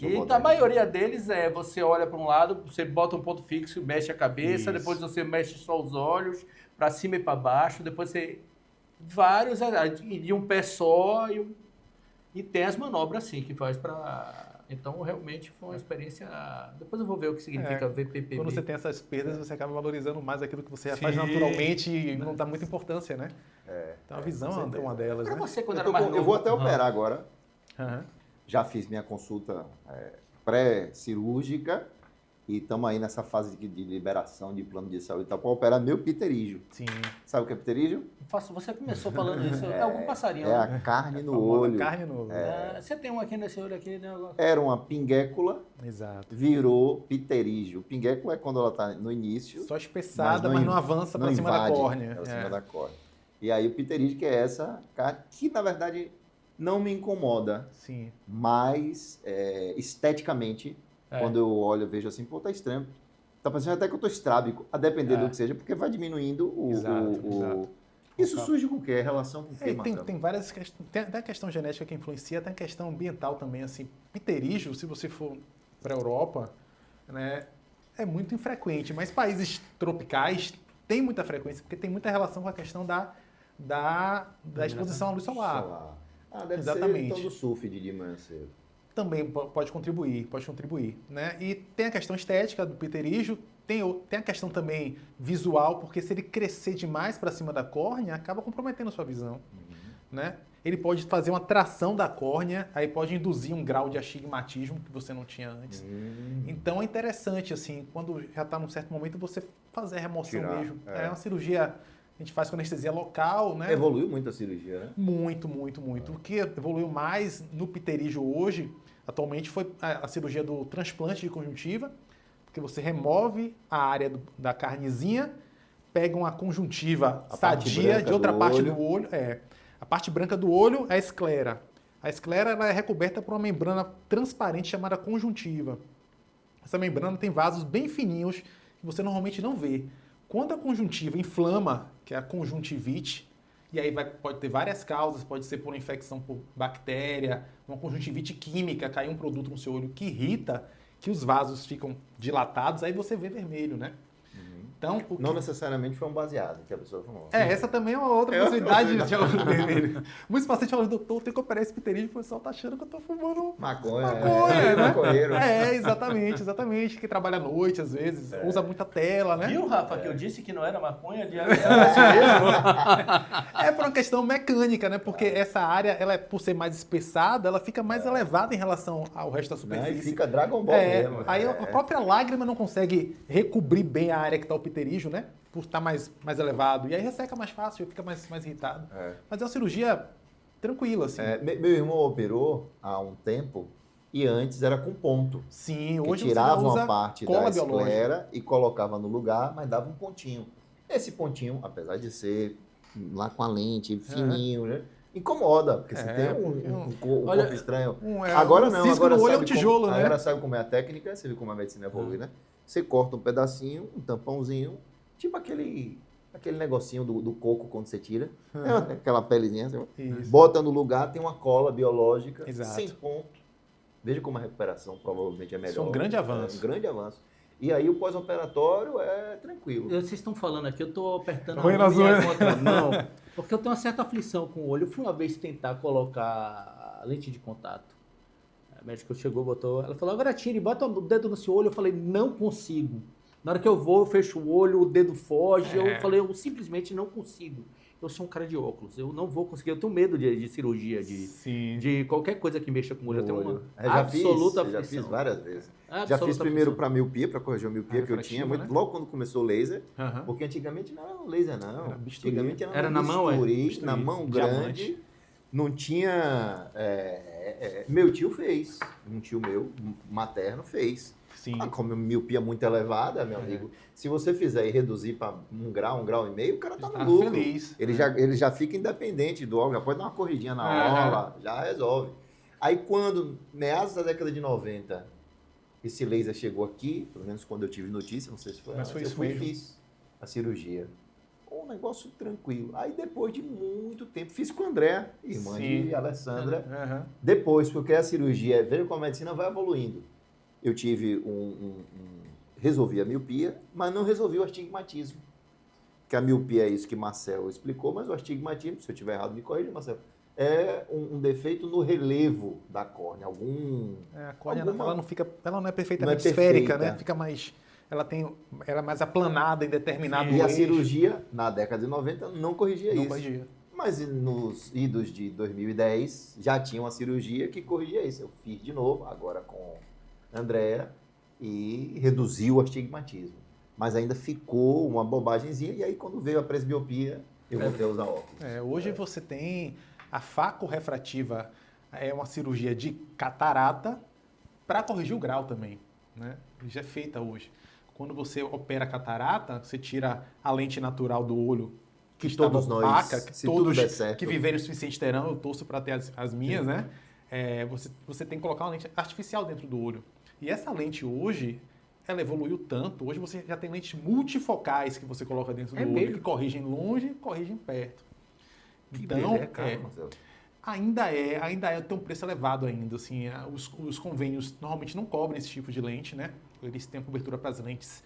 E a maioria deles você olha para um lado, você bota um ponto fixo, mexe a cabeça, depois você mexe só os olhos, para cima e para baixo, depois você... Vários, de um pé só, e tem as manobras assim que faz para... Então, realmente foi uma experiência... Depois eu vou ver o que significa VPPB. Quando você tem essas perdas, você acaba valorizando mais aquilo que você já faz naturalmente e não dá muita importância, né? Então, a visão é uma delas, Para né? você, quando era mais novo... Eu vou até operar agora. Uhum. Já fiz minha consulta pré-cirúrgica e estamos aí nessa fase de liberação de plano de saúde para operar meu pterígio. Sim. Sabe o que é pterígio? Você começou falando isso, é algum passarinho. É a carne no olho. Carne no olho. Você tem um aqui nesse olho aqui, né? Era uma pinguécula, Exato. virou pterígio. Pinguécula é quando ela está no início. Só espessada, mas não avança para cima da córnea. Para cima da córnea. E aí o pterígio, que é essa carne, que na verdade não me incomoda, Sim. mas esteticamente, quando eu olho, eu vejo assim, pô, tá estranho. Tá parecendo até que eu tô estrábico, a depender do que seja, porque vai diminuindo Exato. Isso surge com o quê? É relação com o quê, tem várias questões. Tem até a questão genética que influencia, até a questão ambiental também. Assim, pterígio, se você for para a Europa, né, é muito infrequente, mas países tropicais tem muita frequência, porque tem muita relação com a questão da da exposição à luz solar. Deve Exatamente. ser então do sulf de manhã cedo. Também pode contribuir, né? E tem a questão estética do pterígio, tem a questão também visual, porque se ele crescer demais para cima da córnea, acaba comprometendo a sua visão, né? Ele pode fazer uma tração da córnea, aí pode induzir um grau de astigmatismo que você não tinha antes. Então é interessante, assim, quando já está num certo momento, você fazer a remoção mesmo. É uma cirurgia, a gente faz com anestesia local, né? Evoluiu muito a cirurgia, né? Muito. O que evoluiu mais no pterígio hoje, atualmente, foi a cirurgia do transplante de conjuntiva, porque você remove a área da carnezinha, pega uma conjuntiva sadia de outra parte do olho. A parte branca do olho é a esclera. A esclera ela é recoberta por uma membrana transparente chamada conjuntiva. Essa membrana tem vasos bem fininhos que você normalmente não vê. Quando a conjuntiva inflama, que é a conjuntivite, e aí pode ter várias causas, pode ser por infecção por bactéria, uma conjuntivite química, cair um produto no seu olho que irrita, que os vasos ficam dilatados, aí você vê vermelho, né? Então, não necessariamente foi um baseado que a pessoa falou. Essa também é uma outra possibilidade de olho vermelho. Muitos pacientes falam, doutor, tem que operar esse pterígio, o pessoal tá achando que eu tô fumando maconha, né? Maconheiro. Exatamente. Que trabalha à noite, às vezes, usa muita tela, né? Viu, Rafa, que eu disse que não era maconha de mesmo? É por uma questão mecânica, né? Porque essa área, ela por ser mais espessada, ela fica mais elevada em relação ao resto da superfície. Não, e fica Dragon Ball mesmo. Aí a própria lágrima não consegue recobrir bem a área que tá o pterígio, né? Por estar mais elevado. E aí resseca mais fácil, fica mais irritado. Mas é uma cirurgia tranquila, assim. Meu irmão operou há um tempo e antes era com ponto. Sim, hoje que tirava você usa uma parte da esclera e colocava no lugar, mas dava um pontinho. Esse pontinho, apesar de ser lá com a lente, fininho, né? Incomoda, porque você tem um corpo estranho. Agora não, agora no olho é um tijolo, né? Agora sabe como é a técnica, você viu como a medicina evolui, né? Você corta um pedacinho, um tampãozinho, tipo aquele negocinho do coco quando você tira, aquela pelezinha, você bota no lugar, tem uma cola biológica, sem ponto. Veja como a recuperação provavelmente é melhor. Isso é um grande avanço. É um grande avanço. E aí o pós-operatório é tranquilo. Vocês estão falando aqui, eu estou apertando a minha contramão, porque eu tenho uma certa aflição com o olho. Eu fui uma vez tentar colocar a lente de contato. A médica chegou, botou, ela falou, agora tire, bota o dedo no seu olho. Eu falei, não consigo. Na hora que eu vou, eu fecho o olho, o dedo foge. Eu falei, eu simplesmente não consigo. Eu sou um cara de óculos, eu não vou conseguir. Eu tenho medo de cirurgia, de qualquer coisa que mexa com o olho. Eu tenho uma absoluta aflição. Já fiz várias vezes. Absoluta já fiz primeiro aflição. para miopia, para corrigir a miopia que eu tinha, né? logo quando começou o laser, porque antigamente não era laser, não. Antigamente era na mão, bisturi, na mão grande. Não tinha... meu tio fez, um tio meu, materno, fez. Sim. Como miopia muito elevada, meu amigo, se você fizer e reduzir para 1 grau, 1,5 graus, o cara tá no lucro. Feliz. Ele já fica independente do óleo, já pode dar uma corridinha na aula, já resolve. Aí quando, meados da década de 90, esse laser chegou aqui, pelo menos quando eu tive notícia, não sei se foi, mas foi eu fiz a cirurgia. Um negócio tranquilo. Aí depois de muito tempo, fiz com a André, irmã de Alessandra. Depois, porque a cirurgia, veja como a medicina vai evoluindo. Eu tive resolvi a miopia, mas não resolvi o astigmatismo. Que a miopia é isso que Marcel explicou, mas o astigmatismo, se eu estiver errado, me corrija, Marcel, é um defeito no relevo da córnea. A córnea ela não é perfeitamente esférica, né? Fica mais... Ela é mais aplanada em determinado eixo. E a cirurgia, na década de 90, não corrigia isso. Não corrigia. Mas nos idos de 2010, já tinha uma cirurgia que corrigia isso. Eu fiz de novo, agora com Andréa, e reduziu o astigmatismo. Mas ainda ficou uma bobagemzinha, e aí quando veio a presbiopia, eu voltei a usar óculos. Hoje você tem a facorrefrativa, é uma cirurgia de catarata para corrigir o grau também, né? Já é feita hoje. Quando você opera a catarata, você tira a lente natural do olho, que estava opaca, que todos que viverem o suficiente terão, eu torço para ter as minhas, né? Você tem que colocar uma lente artificial dentro do olho. E essa lente hoje, ela evoluiu tanto. Hoje você já tem lentes multifocais que você coloca dentro do olho, que corrigem longe e corrigem perto. Então, ainda tem um preço elevado ainda. Assim, os convênios normalmente não cobrem esse tipo de lente, né? Eles têm cobertura para as lentes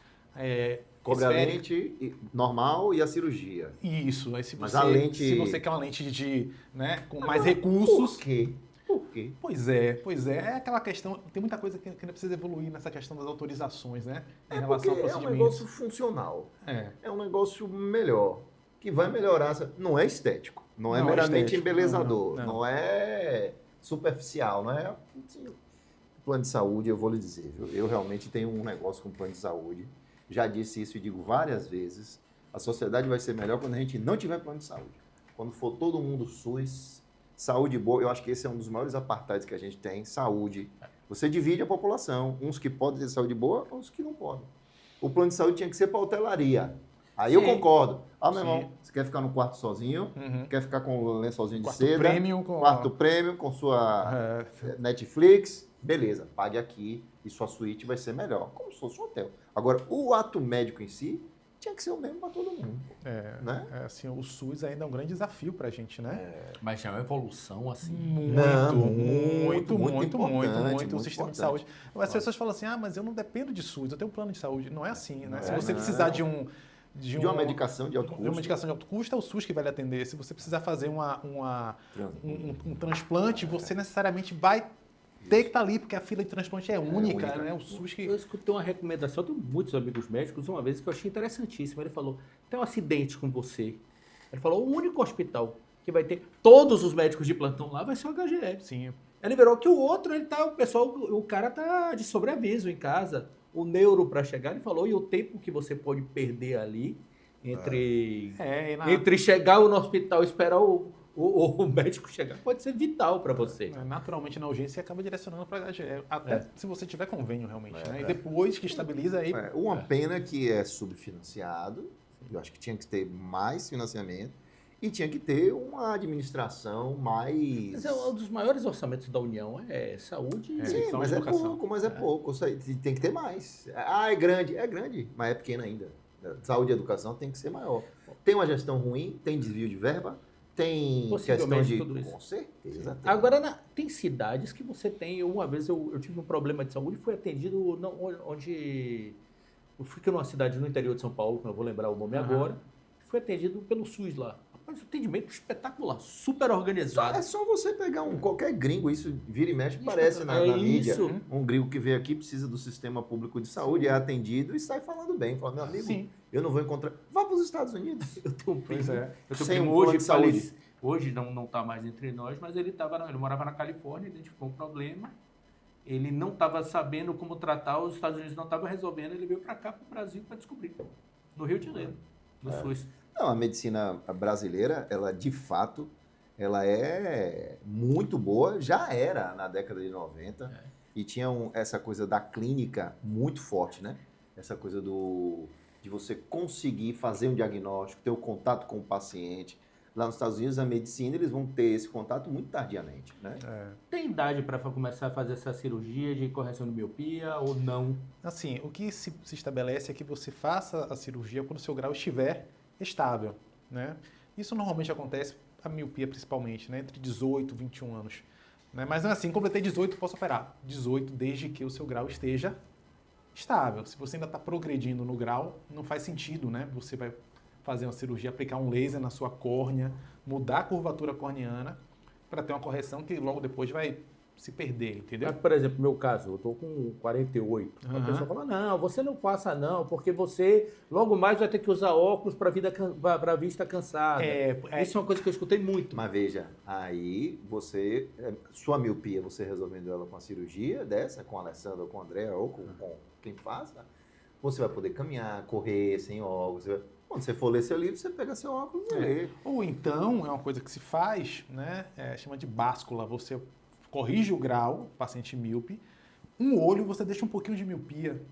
Cobre a esférica. lente normal e a cirurgia. Isso, aí se Mas você, a lente- se você quer uma lente né, com mais recursos... Por quê? Por quê? Pois é. É aquela questão, tem muita coisa que ainda precisa evoluir nessa questão das autorizações, né? Em É relação porque ao é um procedimento. negócio funcional. É. É um negócio melhor, que vai melhorar. Não é estético, não é Não é meramente estético, embelezador, não. não é superficial, não é... Assim, plano de saúde, eu vou lhe dizer, viu? Eu realmente tenho um negócio com plano de saúde, já disse isso e digo várias vezes, a sociedade vai ser melhor quando a gente não tiver plano de saúde. Quando for todo mundo SUS, saúde boa, eu acho que esse é um dos maiores apartheids que a gente tem, saúde. Você divide a população, uns que podem ter saúde boa, uns que não podem. O plano de saúde tinha que ser para hotelaria. Aí eu Sim. concordo. Ah, meu Sim. irmão, você quer ficar no quarto sozinho? Uhum. Quer ficar com o lençolzinho de Quarto seda? premium com... Quarto premium com sua É, Netflix? Beleza, pague aqui e sua suíte vai ser melhor. Como se fosse um hotel. Agora, o ato médico em si tinha que ser o mesmo para todo mundo. Né? assim, o SUS ainda é um grande desafio pra gente, né? Mas já é uma evolução assim. Não, muito muito. O muito sistema de importante. saúde. As pessoas falam assim, mas eu não dependo de SUS, eu tenho um plano de saúde. Não é assim, né? Não Se é, você não. precisar de uma medicação de alto de custo. uma medicação de alto custo, é o SUS que vai lhe atender. Se você precisar fazer Trans- um transplante, você necessariamente vai ter que estar ali, porque a fila de transplante é única, única. né? O SUS que... Eu escutei uma recomendação, eu tenho muitos amigos médicos, uma vez que eu achei interessantíssimo. Ele falou, tem um acidente com você. Ele falou, o único hospital que vai ter todos os médicos de plantão lá vai ser o HGF. Sim. Ele virou que o outro, o cara tá de sobreaviso em casa. O neuro para chegar, ele falou, e o tempo que você pode perder ali entre chegar no hospital e esperar o médico chegar pode ser vital para você. Naturalmente, na urgência, você acaba direcionando para HGE. Até se você tiver convênio, realmente. Né? E depois que estabiliza aí... Uma pena que é subfinanciado. Eu acho que tinha que ter mais financiamento. E tinha que ter uma administração mais... Mas é um dos maiores orçamentos da União, é saúde e Sim, mas é educação. pouco, pouco. Isso aí tem que ter mais. Ah, é grande, mas é pequeno ainda. Saúde e educação tem que ser maior. Tem uma gestão ruim, tem desvio de verba, tem questão Possivelmente de... tudo isso. Com certeza. Tem. Agora, tem cidades que você tem... Uma vez eu tive um problema de saúde e fui atendido onde... Eu fui numa cidade no interior de São Paulo, que não vou lembrar o nome agora. Fui atendido pelo SUS lá. Mas atendimento espetacular, super organizado. É só você pegar qualquer gringo, isso vira e mexe, aparece na mídia. isso. Um gringo que veio aqui precisa do sistema público de saúde, é atendido e sai falando bem. Fala, meu amigo, Sim. eu não vou encontrar... Vá para os Estados Unidos. Eu tenho um primo, é. eu tenho um Sem primo um plano hoje, de saúde. hoje não está mais entre nós, mas ele morava na Califórnia, identificou um problema, ele não estava sabendo como tratar, os Estados Unidos não estavam resolvendo, ele veio para cá, para o Brasil, para descobrir, no Rio de Janeiro, no SUS. Não, a medicina brasileira, ela de fato, ela é muito boa, já era na década de 90, e tinha essa coisa da clínica muito forte, né? Essa coisa de você conseguir fazer um diagnóstico, ter o contato com o paciente. Lá nos Estados Unidos, a medicina, eles vão ter esse contato muito tardiamente, né? Tem idade para começar a fazer essa cirurgia de correção de miopia ou não? Assim, o que se estabelece é que você faça a cirurgia quando o seu grau estiver estável, né? Isso normalmente acontece, a miopia principalmente, né? Entre 18 e 21 anos. Né? Mas assim, completei 18, posso operar. 18 desde que o seu grau esteja estável. Se você ainda está progredindo no grau, não faz sentido, né? Você vai fazer uma cirurgia, aplicar um laser na sua córnea, mudar a curvatura corneana para ter uma correção que logo depois vai se perder, entendeu? Mas, por exemplo, no meu caso, eu estou com 48. A pessoa fala, não, você não faça não, porque você logo mais vai ter que usar óculos para a vista cansada. Isso é uma coisa que eu escutei muito. Mas veja, aí você, sua miopia, você resolvendo ela com a cirurgia dessa, com a Alessandra ou com o André ou com quem faça, você vai poder caminhar, correr sem óculos. Quando você for ler seu livro, você pega seu óculos e lê. Ou então, é uma coisa que se faz, né? Chama de báscula. Você corrige o grau, paciente míope. Um olho você deixa um pouquinho de miopia,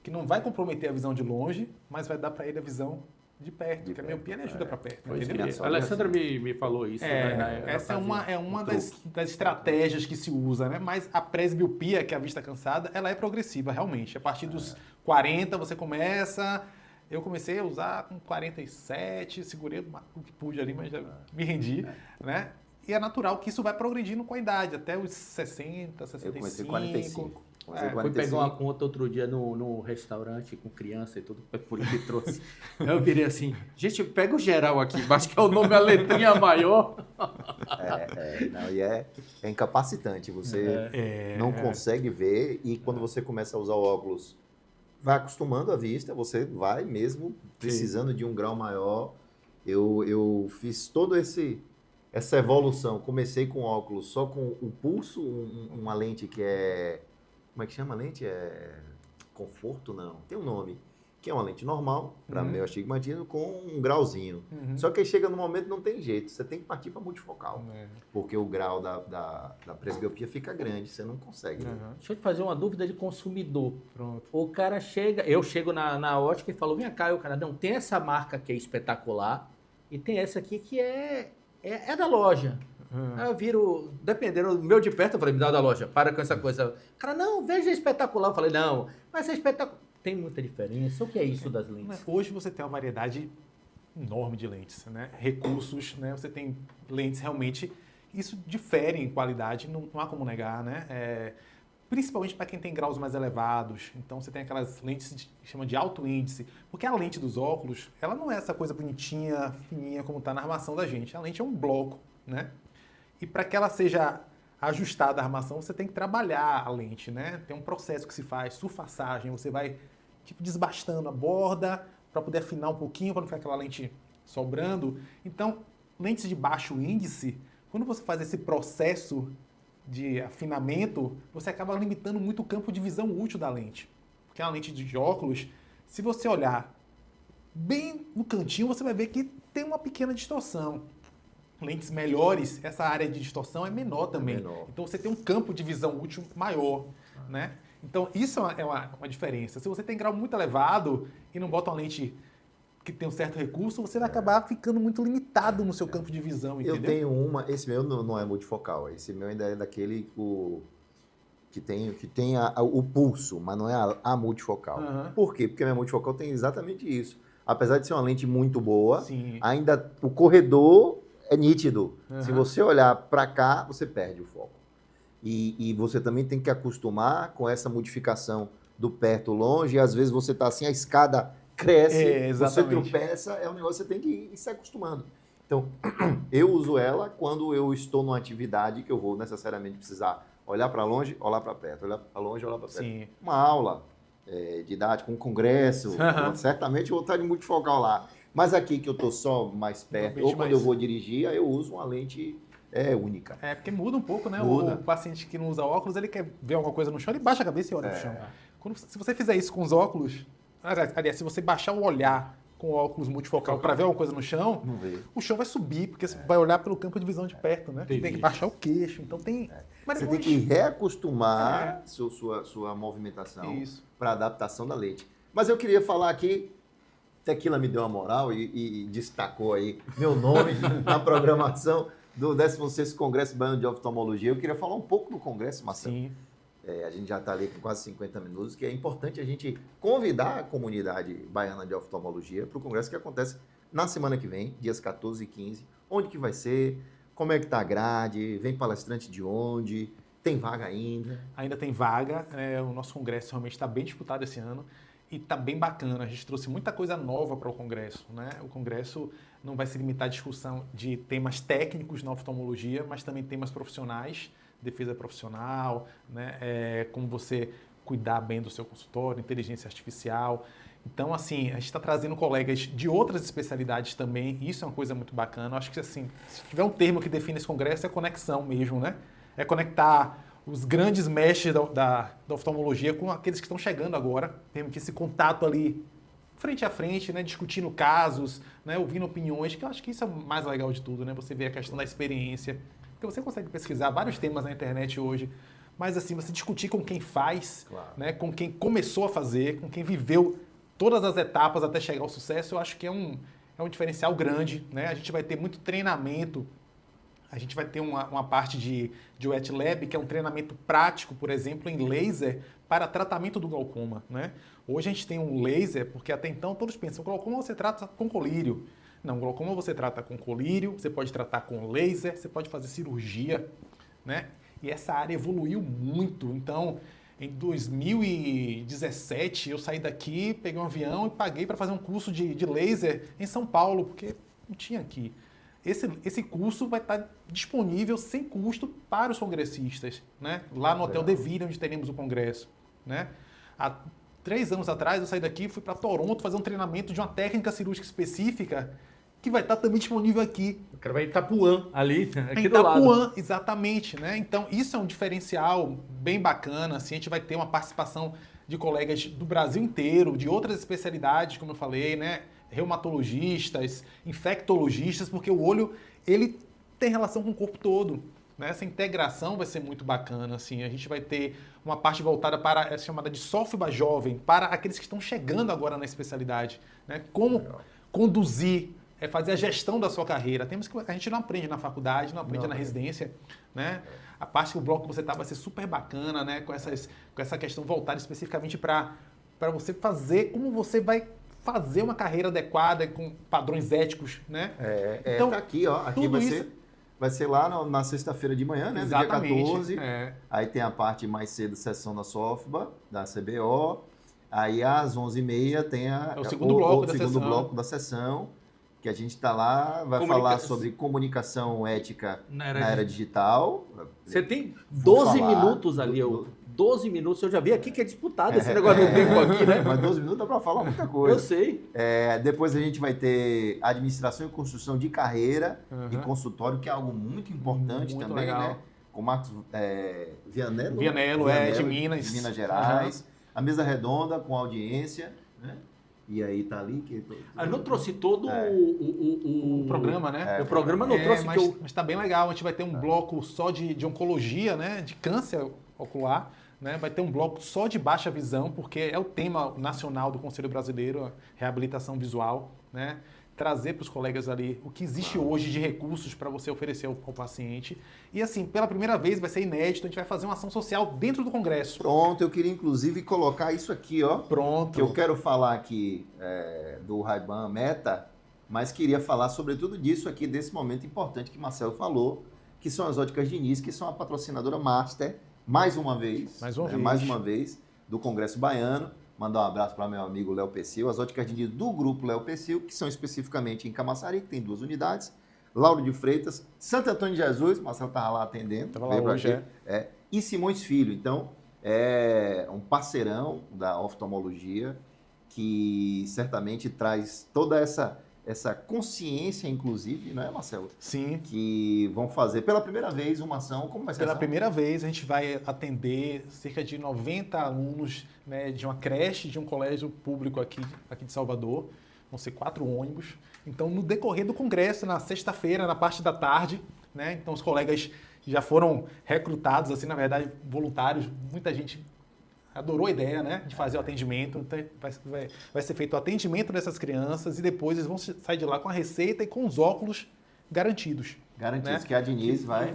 que não vai comprometer a visão de longe, mas vai dar para ele a visão de perto, porque a miopia ajuda para perto. Entendeu? A Alessandra me falou isso. Essa é uma das estratégias que se usa, né? Mas a presbiopia, que é a vista cansada, ela é progressiva, realmente. A partir dos 40 você começa... Eu comecei a usar com 47, segurei o que pude ali, mas já me rendi, né? E é natural que isso vai progredindo com a idade, até os 60, 65. Eu comecei com 45. Fui pegar uma conta outro dia no restaurante com criança e tudo, por isso que trouxe. Eu virei assim, gente, pega o geral aqui embaixo, que é o nome, a letrinha maior. Não, e é incapacitante, você não consegue ver, e quando você começa a usar o óculos, vai acostumando a vista, você vai mesmo precisando de um grau maior. Eu fiz toda essa evolução, comecei com óculos só com o pulso, uma lente que é... Como é que chama a lente? Conforto? Não. Tem um nome. Que é uma lente normal, para meu astigmatismo, com um grauzinho. Só que aí chega no momento não tem jeito. Você tem que partir para multifocal. Porque o grau da presbiopia fica grande. Você não consegue. Né? Deixa eu te fazer uma dúvida de consumidor. Pronto. O cara chega... Eu chego na ótica e falo, vem cá, o cara, não, tem essa marca que é espetacular e tem essa aqui que é da loja. Aí eu viro, dependendo do meu de perto, eu falei, me dá da loja, para com essa coisa. O cara, não, veja espetacular. Eu falei, não, mas é espetacular. Tem muita diferença. O que é isso das lentes? Hoje você tem uma variedade enorme de lentes, né? Recursos, né? Você tem lentes realmente, isso difere em qualidade, não há como negar, né? Principalmente para quem tem graus mais elevados. Então você tem aquelas lentes que chamam de alto índice, porque a lente dos óculos, ela não é essa coisa bonitinha, fininha como está na armação da gente. A lente é um bloco, né? E para que ela seja ajustada à armação, você tem que trabalhar a lente, né? Tem um processo que se faz, surfaçagem, você vai tipo desbastando a borda para poder afinar um pouquinho, para não ficar aquela lente sobrando. Então, lentes de baixo índice, quando você faz esse processo de afinamento, você acaba limitando muito o campo de visão útil da lente. Porque a lente de óculos, se você olhar bem no cantinho, você vai ver que tem uma pequena distorção. Lentes melhores, essa área de distorção é menor também. Então você tem um campo de visão útil maior, né? Então isso é uma diferença. Se você tem grau muito elevado e não bota uma lente que tem um certo recurso, você vai acabar ficando muito limitado no seu campo de visão, entendeu? Eu tenho esse meu não é multifocal, esse meu ainda é daquele que tem o pulso, mas não é a multifocal. Por quê? Porque a minha multifocal tem exatamente isso. Apesar de ser uma lente muito boa, ainda o corredor é nítido. Se você olhar para cá, você perde o foco. E você também tem que acostumar com essa modificação do perto longe, e às vezes você está assim, a escada cresce, você tropeça, é um negócio que você tem que ir se acostumando. Então, eu uso ela quando eu estou numa atividade que eu vou necessariamente precisar olhar para longe, olhar para perto, olhar para longe, olhar para perto. Sim. Uma aula didática, um congresso, certamente eu vou estar de multifocal lá. Mas aqui que eu estou só mais perto, ou quando eu vou dirigir, aí eu uso uma lente única. Porque muda um pouco, né? Muda. O paciente que não usa óculos, ele quer ver alguma coisa no chão, ele baixa a cabeça e olha no chão. Se você fizer isso com os óculos, aliás, se você baixar o olhar com o óculos multifocal para ver alguma coisa no chão, o chão vai subir, porque você vai olhar pelo campo de visão de perto, né? Tem que baixar o queixo, então tem... Você tem que reacostumar sua movimentação para a adaptação da lente. Mas eu queria falar aqui, Tequila me deu uma moral e destacou aí meu nome na programação do 16º Congresso Baiano de Oftalmologia. Eu queria falar um pouco do Congresso, Marcelo. Sim. A gente já está ali com quase 50 minutos, que é importante a gente convidar a comunidade baiana de oftalmologia para o congresso que acontece na semana que vem, dias 14 e 15. Onde que vai ser? Como é que está a grade? Vem palestrante de onde? Tem vaga ainda? Ainda tem vaga. O nosso congresso realmente está bem disputado esse ano e está bem bacana. A gente trouxe muita coisa nova para o congresso, né? O congresso não vai se limitar à discussão de temas técnicos na oftalmologia, mas também temas profissionais, defesa profissional, né? Como você cuidar bem do seu consultório, inteligência artificial. Então, assim, a gente está trazendo colegas de outras especialidades também, e isso é uma coisa muito bacana. Eu acho que, assim, se tiver um termo que define esse congresso, é conexão mesmo, né? É conectar os grandes mestres da oftalmologia com aqueles que estão chegando agora, tendo esse contato ali frente a frente, né? Discutindo casos, né? Ouvindo opiniões, que eu acho que isso é o mais legal de tudo, né? Você vê a questão da experiência. Porque você consegue pesquisar vários temas na internet hoje, mas assim, você discutir com quem faz, né? Com quem começou a fazer, com quem viveu todas as etapas até chegar ao sucesso, eu acho que é um diferencial grande, né? A gente vai ter muito treinamento, a gente vai ter uma parte de wet lab, que é um treinamento prático, por exemplo, em laser para tratamento do glaucoma, né? Hoje a gente tem um laser, porque até então todos pensam, glaucoma você trata com colírio. Não, glaucoma você trata com colírio, você pode tratar com laser, você pode fazer cirurgia, né? E essa área evoluiu muito, então Em 2017, eu saí daqui, peguei um avião e paguei para fazer um curso de laser em São Paulo, porque não tinha aqui. Esse curso vai estar disponível sem custo para os congressistas, né? Lá no Hotel Deville, onde teremos o congresso, né? Há 3 anos atrás, eu saí daqui e fui para Toronto fazer um treinamento de uma técnica cirúrgica específica que vai estar também disponível aqui. O cara vai em Itapuã, ali, aqui Em do lado. Itapuã, exatamente, né? Então, isso é um diferencial bem bacana, assim, a gente vai ter uma participação de colegas do Brasil inteiro, de outras especialidades, como eu falei, né? Reumatologistas, infectologistas, porque o olho, ele tem relação com o corpo todo, né? Essa integração vai ser muito bacana, assim, a gente vai ter uma parte voltada para a chamada de sófiba jovem, para aqueles que estão chegando agora na especialidade, né? Como conduzir, fazer a gestão da sua carreira. A gente não aprende na faculdade, não aprende na residência, né? A parte que o bloco que você está vai ser super bacana, né? Com essa questão voltada especificamente para você fazer, como você vai fazer uma carreira adequada com padrões éticos, né? Então, tá aqui, ó. Aqui tudo vai ser lá na sexta-feira de manhã, né? Exatamente, Dia 14. Aí tem a parte mais cedo, sessão da SOFBA, da CBO. Aí às 11h30 tem o segundo bloco da sessão, que a gente está lá, vai falar sobre comunicação ética na era digital. Você tem 12 minutos ali, 12 minutos, eu já vi aqui que é disputado esse negócio do tempo aqui, né? Mas 12 minutos dá para falar muita coisa. Eu sei. Depois a gente vai ter administração e construção de carreira e consultório, que é algo muito importante muito também, legal. né? Com o Marcos Vianello, de Minas. De Minas Gerais. A mesa redonda com audiência, né? E aí tá ali que... não trouxe todo o programa, né? O programa não trouxe... Mas tá bem legal, a gente vai ter um bloco só de oncologia, né? De câncer ocular, né? Vai ter um bloco só de baixa visão, porque é o tema nacional do Conselho Brasileiro, a reabilitação visual, né? Trazer para os colegas ali o que existe hoje de recursos para você oferecer ao paciente. E assim, pela primeira vez, vai ser inédito, a gente vai fazer uma ação social dentro do Congresso. Pronto, eu queria inclusive colocar isso aqui, ó. Pronto. Que eu quero falar aqui do Ray-Ban Meta, mas queria falar sobretudo disso aqui, desse momento importante que Marcelo falou, que são as Óticas Diniz, que são a patrocinadora master, mais uma vez, do Congresso Baiano. Mandar um abraço para meu amigo Léo Pessil, as Óticas Diniz do grupo Léo Pessil, que são especificamente em Camaçari, que tem 2 unidades, Lauro de Freitas, Santo Antônio de Jesus, Marcelo estava lá atendendo. Estava lá hoje, e Simões Filho. Então, é um parceirão da oftalmologia que certamente traz toda essa consciência, inclusive, não é, Marcelo? Sim. Que vão fazer pela primeira vez uma ação. Como vai ser? Pela primeira vez, a gente vai atender cerca de 90 alunos, né, de uma creche, de um colégio público aqui de Salvador. Vão ser 4 ônibus. Então, no decorrer do congresso, na sexta-feira, na parte da tarde, né, então os colegas já foram recrutados, assim, na verdade, voluntários. Muita gente adorou a ideia, né, de fazer o atendimento. Então, vai ser feito o atendimento dessas crianças e depois eles vão sair de lá com a receita e com os óculos garantidos. Garantidos, né? Que a Diniz vai...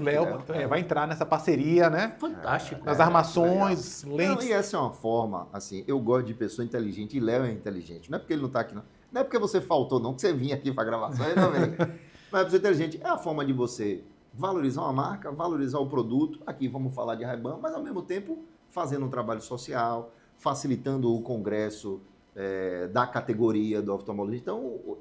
vai entrar nessa parceria, né? Fantástico. As armações, lentes... Não, e essa é uma forma, assim, eu gosto de pessoa inteligente, e Léo é inteligente. Não é porque ele não está aqui, não. Não é porque você faltou, não, que você vinha aqui para a gravação, ele não vem. Mas a pessoa inteligente é a forma de você valorizar uma marca, valorizar o produto. Aqui vamos falar de Ray-Ban, mas ao mesmo tempo fazendo um trabalho social, facilitando o congresso da categoria do oftalmologista. Então,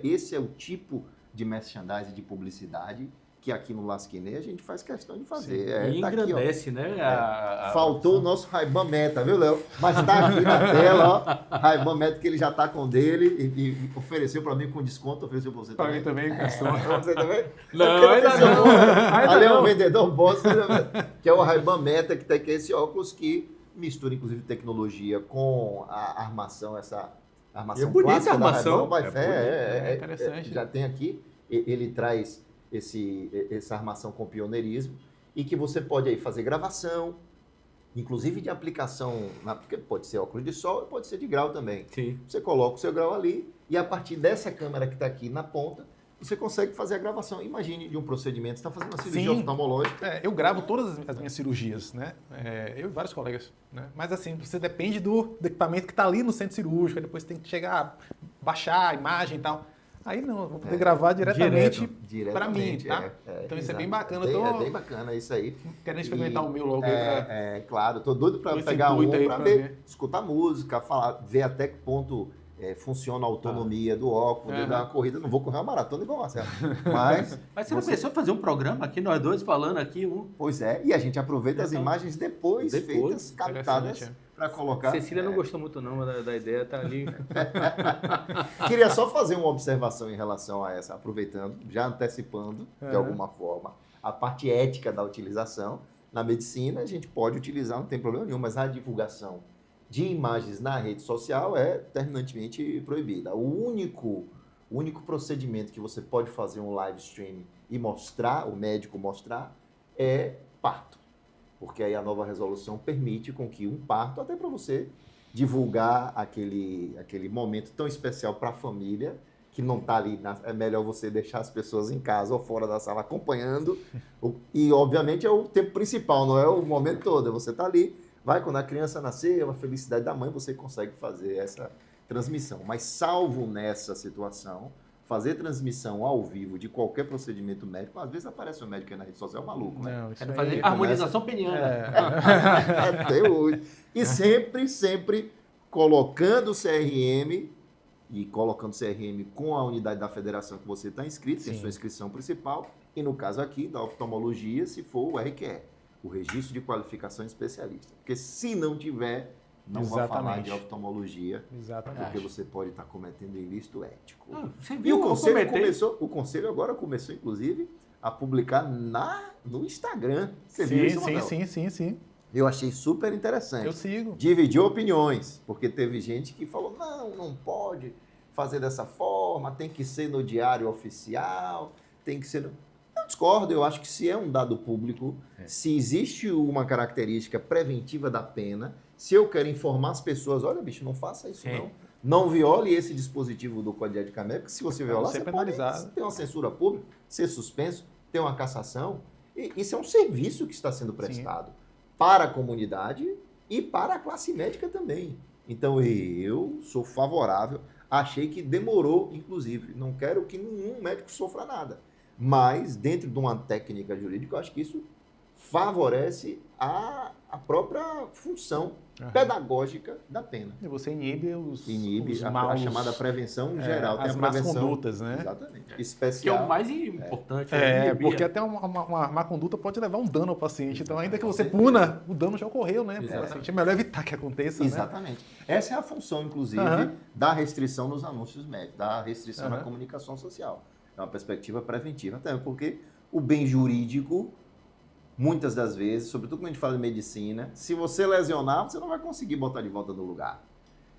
esse é o tipo de merchandising, de publicidade que aqui no Lasquinê a gente faz questão de fazer. E engrandece, tá aqui, né? Faltou o nosso Ray-Ban Meta, viu, Léo? Mas está aqui na tela, ó. Ray-Ban Meta, que ele já está com o dele e ofereceu para mim com desconto, ofereceu para você também. Para mim também, gastou. Você também? Não, ainda não. Ali é um vendedor boss, que é o Ray-Ban Meta, que é esse óculos que mistura, inclusive, tecnologia com a armação, essa armação clássica a armação. Da Ray-Ban. É interessante. Já tem aqui, ele traz essa armação com pioneirismo e que você pode aí fazer gravação, inclusive de aplicação, porque pode ser óculos de sol e pode ser de grau também. Sim. Você coloca o seu grau ali e a partir dessa câmera que está aqui na ponta, você consegue fazer a gravação. Imagine de um procedimento, você está fazendo uma cirurgia oftalmológica. Eu gravo todas as minhas cirurgias, né? Eu e vários colegas, né? Mas assim, você depende do equipamento que está ali no centro cirúrgico, depois você tem que chegar, baixar a imagem e tal. Aí não, eu vou poder gravar diretamente para mim, Diretamente, tá? Então isso é bem bacana. É bem bacana isso aí. Querendo experimentar o meu logo aí pra... Claro, tô doido para Esse pegar um intuito aí para pra ver, ver. escutar música, falar, ver até que ponto funciona a autonomia do óculos, poder dar uma corrida. Não vou correr uma maratona igual o Marcelo, mas Mas você não pensou em fazer um programa aqui, nós dois falando aqui? Pois é, e a gente aproveita as Então, imagens depois feitas, captadas, interessante, para colocar. Cecília não gostou muito não da ideia, tá ali. Queria só fazer uma observação em relação a essa, aproveitando, já antecipando, de alguma forma, a parte ética da utilização. Na medicina, a gente pode utilizar, não tem problema nenhum, mas a divulgação de imagens na rede social é terminantemente proibida. O único procedimento que você pode fazer um live stream e mostrar, o médico mostrar, é parto. Porque aí a nova resolução permite com que um parto, até para você divulgar aquele momento tão especial para a família, que não está ali, é melhor você deixar as pessoas em casa ou fora da sala acompanhando. E, obviamente, é o tempo principal, não é o momento todo. Você está ali, vai quando a criança nascer, é uma felicidade da mãe, você consegue fazer essa transmissão. Mas, salvo nessa situação, fazer transmissão ao vivo de qualquer procedimento médico, às vezes aparece um médico aí na rede social, é maluco, né? Não, isso Quero aí fazer harmonização peniana. Até hoje. E sempre colocando o CRM e colocando o CRM com a unidade da federação que você está inscrito, tem sua inscrição principal, e no caso aqui da oftalmologia, se for o RQE, o Registro de Qualificação de Especialista. Porque se não tiver, não vai falar de oftalmologia, porque você pode estar cometendo ilícito ético. Você E viu, o conselho agora começou, inclusive, a publicar no Instagram. Você viu isso, Manuel? Sim. Eu achei super interessante. Eu sigo. Dividiu opiniões, porque teve gente que falou, não pode fazer dessa forma, tem que ser no diário oficial, tem que ser... Eu discordo, eu acho que se é um dado público, se existe uma característica preventiva da pena, se eu quero informar as pessoas, olha, bicho, não faça isso não viole esse dispositivo do Código de Ética Médica, porque se você violar, você penalizado. pode ter uma censura pública, ser suspenso, ter uma cassação, e isso é um serviço que está sendo prestado para a comunidade e para a classe médica também. Então, eu sou favorável, achei que demorou, inclusive, não quero que nenhum médico sofra nada, mas dentro de uma técnica jurídica, eu acho que isso favorece a própria função pedagógica da pena. E você inibe os a chamada prevenção geral. Tem as a más prevenção, condutas, né? Exatamente. Que é Especial. o mais importante. Porque até uma má conduta pode levar um dano ao paciente. Então, ainda que você puna, o dano já ocorreu, né? É melhor evitar que aconteça, Exatamente. Essa é a função, inclusive, da restrição nos anúncios médicos, da restrição na comunicação social. É uma perspectiva preventiva. Até porque o bem jurídico, muitas das vezes, sobretudo quando a gente fala de medicina, se você lesionar, você não vai conseguir botar de volta no lugar.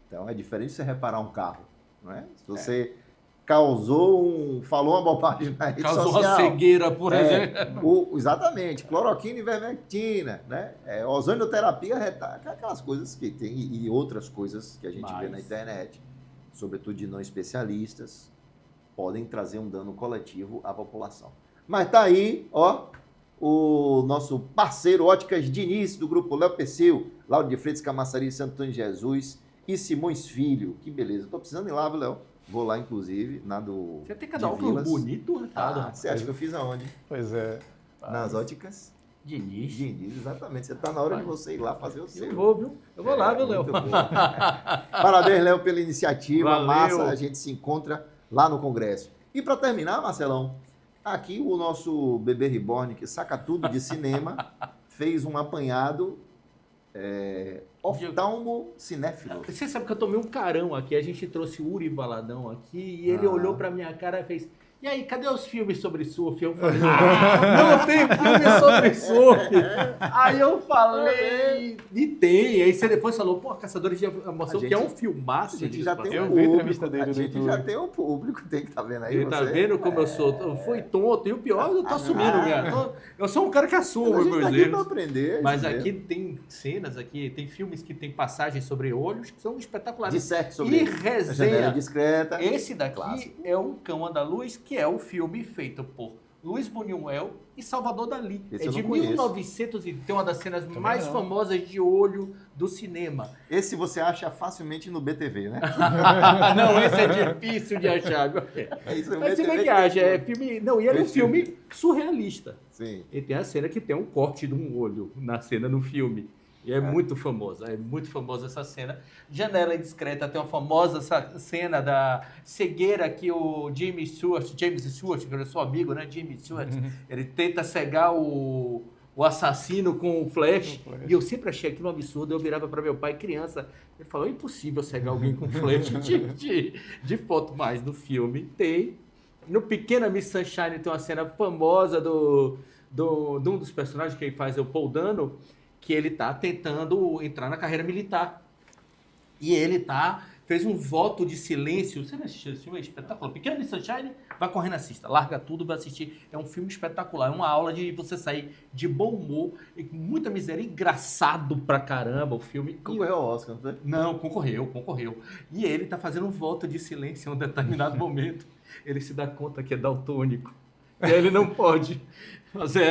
Então, é diferente de você reparar um carro, não é? Se você falou uma bobagem na rede social... Causou uma cegueira, por exemplo. Exatamente. Cloroquina e ivermectina, né? Ozonioterapia retarda, aquelas coisas que tem, e outras coisas que a gente vê na internet, sobretudo de não especialistas, podem trazer um dano coletivo à população. Mas tá aí, o nosso parceiro Óticas Diniz, do grupo Léo Pecil, Lauro de Freitas, Camaçari, Santo Antônio de Jesus e Simões Filho. Que beleza. Tô precisando ir lá, viu, Léo? Vou lá, inclusive, na do... Você tem cada óculos bonito, Ricardo. Você acha que eu fiz aonde? Pois é. Nas Óticas Diniz, exatamente. Você tá na hora de você ir lá fazer o seu. Eu vou, viu? Eu vou lá, viu, Léo? Parabéns, Léo, pela iniciativa. Valeu. Massa, a gente se encontra lá no Congresso. E para terminar, Marcelão, aqui o nosso bebê reborn, que saca tudo de cinema, fez um apanhado oftalmo cinéfilo. Você sabe que eu tomei um carão aqui, a gente trouxe o Uri Valadão aqui e ele olhou pra minha cara e fez... E aí, cadê os filmes sobre surf? Eu falei, não tem filme sobre surf. Aí eu falei, e tem. Aí você depois falou, pô, Caçadores de Emoção, que é um filmaço. A gente já tem Eu um vi a público, entrevista dele a no gente YouTube. já tem um público, tem que estar vendo aí. Ele você. tá vendo como eu sou? Eu fui tonto. E o pior, eu tô assumindo, eu sou um cara que assume A gente meus tá aqui pra erros. aprender. Mas isso aqui mesmo. tem cenas, tem filmes que tem passagens sobre olhos que são espetaculares. Disserte sobre E a janela resenha. discreta. Esse daqui Clássico. é um Cão Andaluz, que é um filme feito por Luiz Buñuel e Salvador Dalí. Esse É eu de não conheço. 1900 e tem uma das cenas mais não. famosas de olho do cinema. Esse você acha facilmente no BTV, né? Não, esse é difícil de achar. Isso é Mas se bem BTV que acha, é filme... Não, e ele é um Esse filme surrealista. Sim. E tem a cena que tem um corte de um olho na cena no filme. E é muito famosa essa cena. Janela Indiscreta tem uma famosa cena da cegueira que o James Stewart, que eu sou amigo, né? James Stewart, ele tenta cegar o assassino com o flash. E eu sempre achei aquilo um absurdo. Eu virava para meu pai, criança. Ele falou, é impossível cegar alguém com flash de foto. Mas no filme tem. No Pequena Miss Sunshine tem uma cena famosa de um dos personagens que faz é o Paul Dano, que ele tá tentando entrar na carreira militar. E ele fez um voto de silêncio. Você não assistiu esse filme? É espetacular. Pequena Miss Sunshine, vai correndo, assista. Larga tudo, vai assistir. É um filme espetacular. É uma aula de você sair de bom humor, e com muita miséria, engraçado pra caramba o filme. Concorreu ao Oscar, não foi? Não, concorreu. E ele tá fazendo um voto de silêncio em um determinado momento. Ele se dá conta que é daltônico. E aí ele não pode fazer.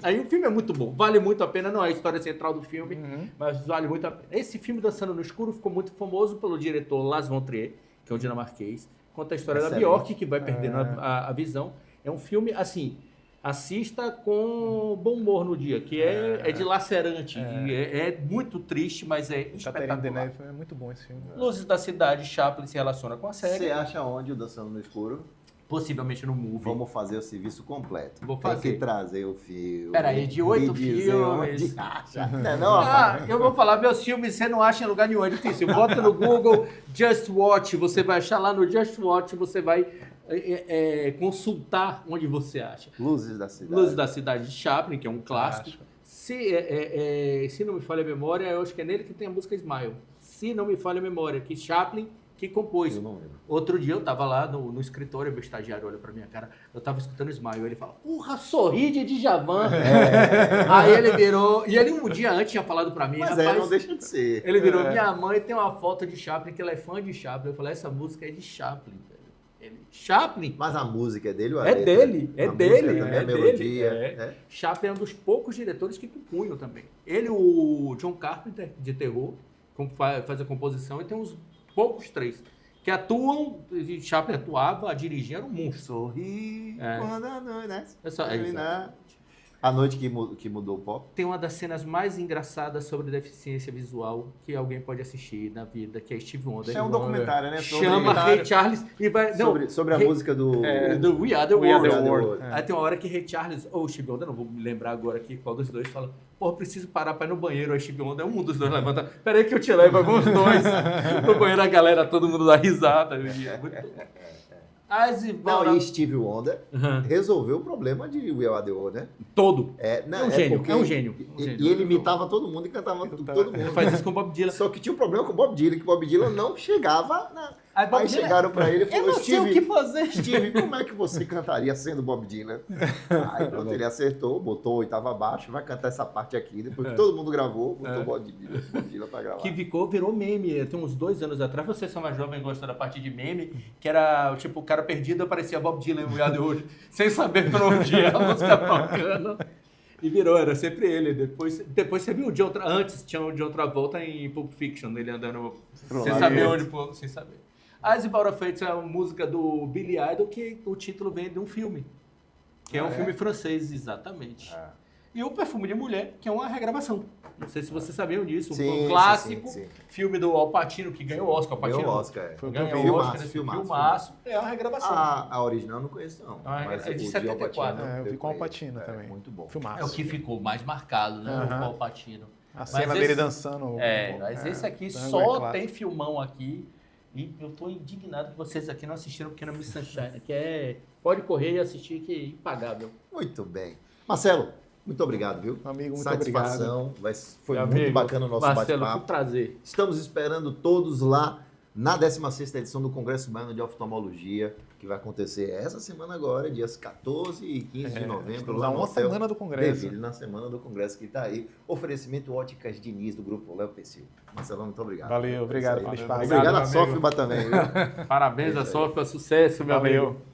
Aí o filme é muito bom. Vale muito a pena. Não é a história central do filme, mas vale muito a pena. Esse filme, Dançando no Escuro, ficou muito famoso pelo diretor Lars von Trier, que é um dinamarquês. Conta a história da Bjork, que vai perdendo a visão. É um filme, assim, assista com bom humor no dia, que é dilacerante. É muito triste, mas é Catherine espetacular. Deneuve é muito bom esse filme. Luzes da Cidade, Chaplin se relaciona com a série. Você acha onde o Dançando no Escuro? Possivelmente no Movie. Vamos fazer o serviço completo. Vou Tem fazer. que trazer o filme. Peraí, de 8 e dizer filmes. onde acha. Não, rapaz? Eu vou falar, meus filmes você não acha em lugar nenhum, é difícil. Bota no Google Just Watch, você vai achar lá no Just Watch, você vai consultar onde você acha. Luzes da Cidade. Luzes da Cidade de Chaplin, que é um clássico. Se não me falha a memória, eu acho que é nele que tem a música Smile. Se não me falha a memória, que Chaplin que compôs. Eu não lembro. Outro dia eu tava lá no escritório, meu estagiário olha pra minha cara, eu tava escutando Smile, ele fala, porra, sorri de Djavan. Aí ele virou, e ele um dia antes tinha falado pra mim, Mas rapaz, não deixa de ser. ele virou, minha mãe tem uma foto de Chaplin, que ela é fã de Chaplin. Eu falei, essa música é de Chaplin, velho. Ele, Chaplin? Mas a música é dele ou a É letra? dele, é A dele. música também, É a melodia. dele, Chaplin é um dos poucos diretores que compunham também. Ele, o John Carpenter, de terror, faz a composição, e tem uns poucos três que atuam, Chaplin atuava, dirigia, era um monstro. Sorri quando a noite, né? A noite que mudou o pop. Tem uma das cenas mais engraçadas sobre deficiência visual que alguém pode assistir na vida, que é Steve Wonder. É um documentário, né? Chama Ray Charles e vai... Sobre a música do... do We Are The We Are World. The World. Aí tem uma hora que Ray Charles ou Steve Wonder, não vou me lembrar agora aqui qual dos dois, fala, porra, preciso parar pra ir no banheiro. Aí Steve Wonder, um dos dois levanta, peraí que eu te levo alguns dois. No banheiro a galera, todo mundo dá risada. Não, e Steve Wonder resolveu o problema de We Are The World, né? Todo. É um gênio. E ele imitava todo mundo e cantava todo mundo. Faz isso com o Bob Dylan. Só que tinha um problema com o Bob Dylan, que o Bob Dylan não chegava na... Aí chegaram pra ele e Eu falaram, não sei o que fazer. Steve, como é que você cantaria sendo Bob Dylan? Aí pronto, ele acertou, botou a oitava abaixo, vai cantar essa parte aqui. Depois que todo mundo gravou, botou Bob Dylan pra gravar. Que virou meme. Tem uns 2 anos atrás, vocês são mais jovens e gostam da parte de meme, que era, tipo, o cara perdido aparecia Bob Dylan em lugar de hoje, sem saber pra onde ia, a música tocando. E virou, era sempre ele. Depois você viu o John antes tinha o John Travolta em Pulp Fiction, ele andando sem saber onde pôr, sem saber. As About a Fate é uma música do Billy Idol que o título vem de um filme. Que é um filme francês, exatamente. E o Perfume de Mulher, que é uma regravação. Não sei se vocês sabiam disso. Foi um clássico filme do Al Pacino, que ganhou o Oscar. Ganhou o Oscar, Ganhou o Oscar, filmaço. É uma regravação. A original eu não conheço, não. Mas é de 74. Eu vi com o Al Pacino também. Muito bom. Filmaço. É o que ficou mais marcado, né? O Al Pacino. A cena dele dançando. Mas esse aqui só tem filmão aqui. E eu tô indignado que vocês aqui não assistiram Pequena Miss Sunshine, que pode correr e assistir, que é impagável. Muito bem. Marcelo, muito obrigado, viu? Amigo, muito Satisfação. obrigado. Foi muito bacana o nosso Marcelo, bate-papo. por prazer. Estamos esperando todos lá na 16ª edição do Congresso Baiano de Oftalmologia, que vai acontecer essa semana agora, dias 14 e 15 de novembro. Lá no uma Hotel semana do Congresso. Deville, na semana do Congresso que está aí. Oferecimento Óticas Diniz, do Grupo Léo Pessil. Marcelão, muito obrigado. Valeu, obrigado pelo espaço. Obrigado a Sófiba também, viu? Parabéns a Sofia, sucesso, meu amigo. Valeu.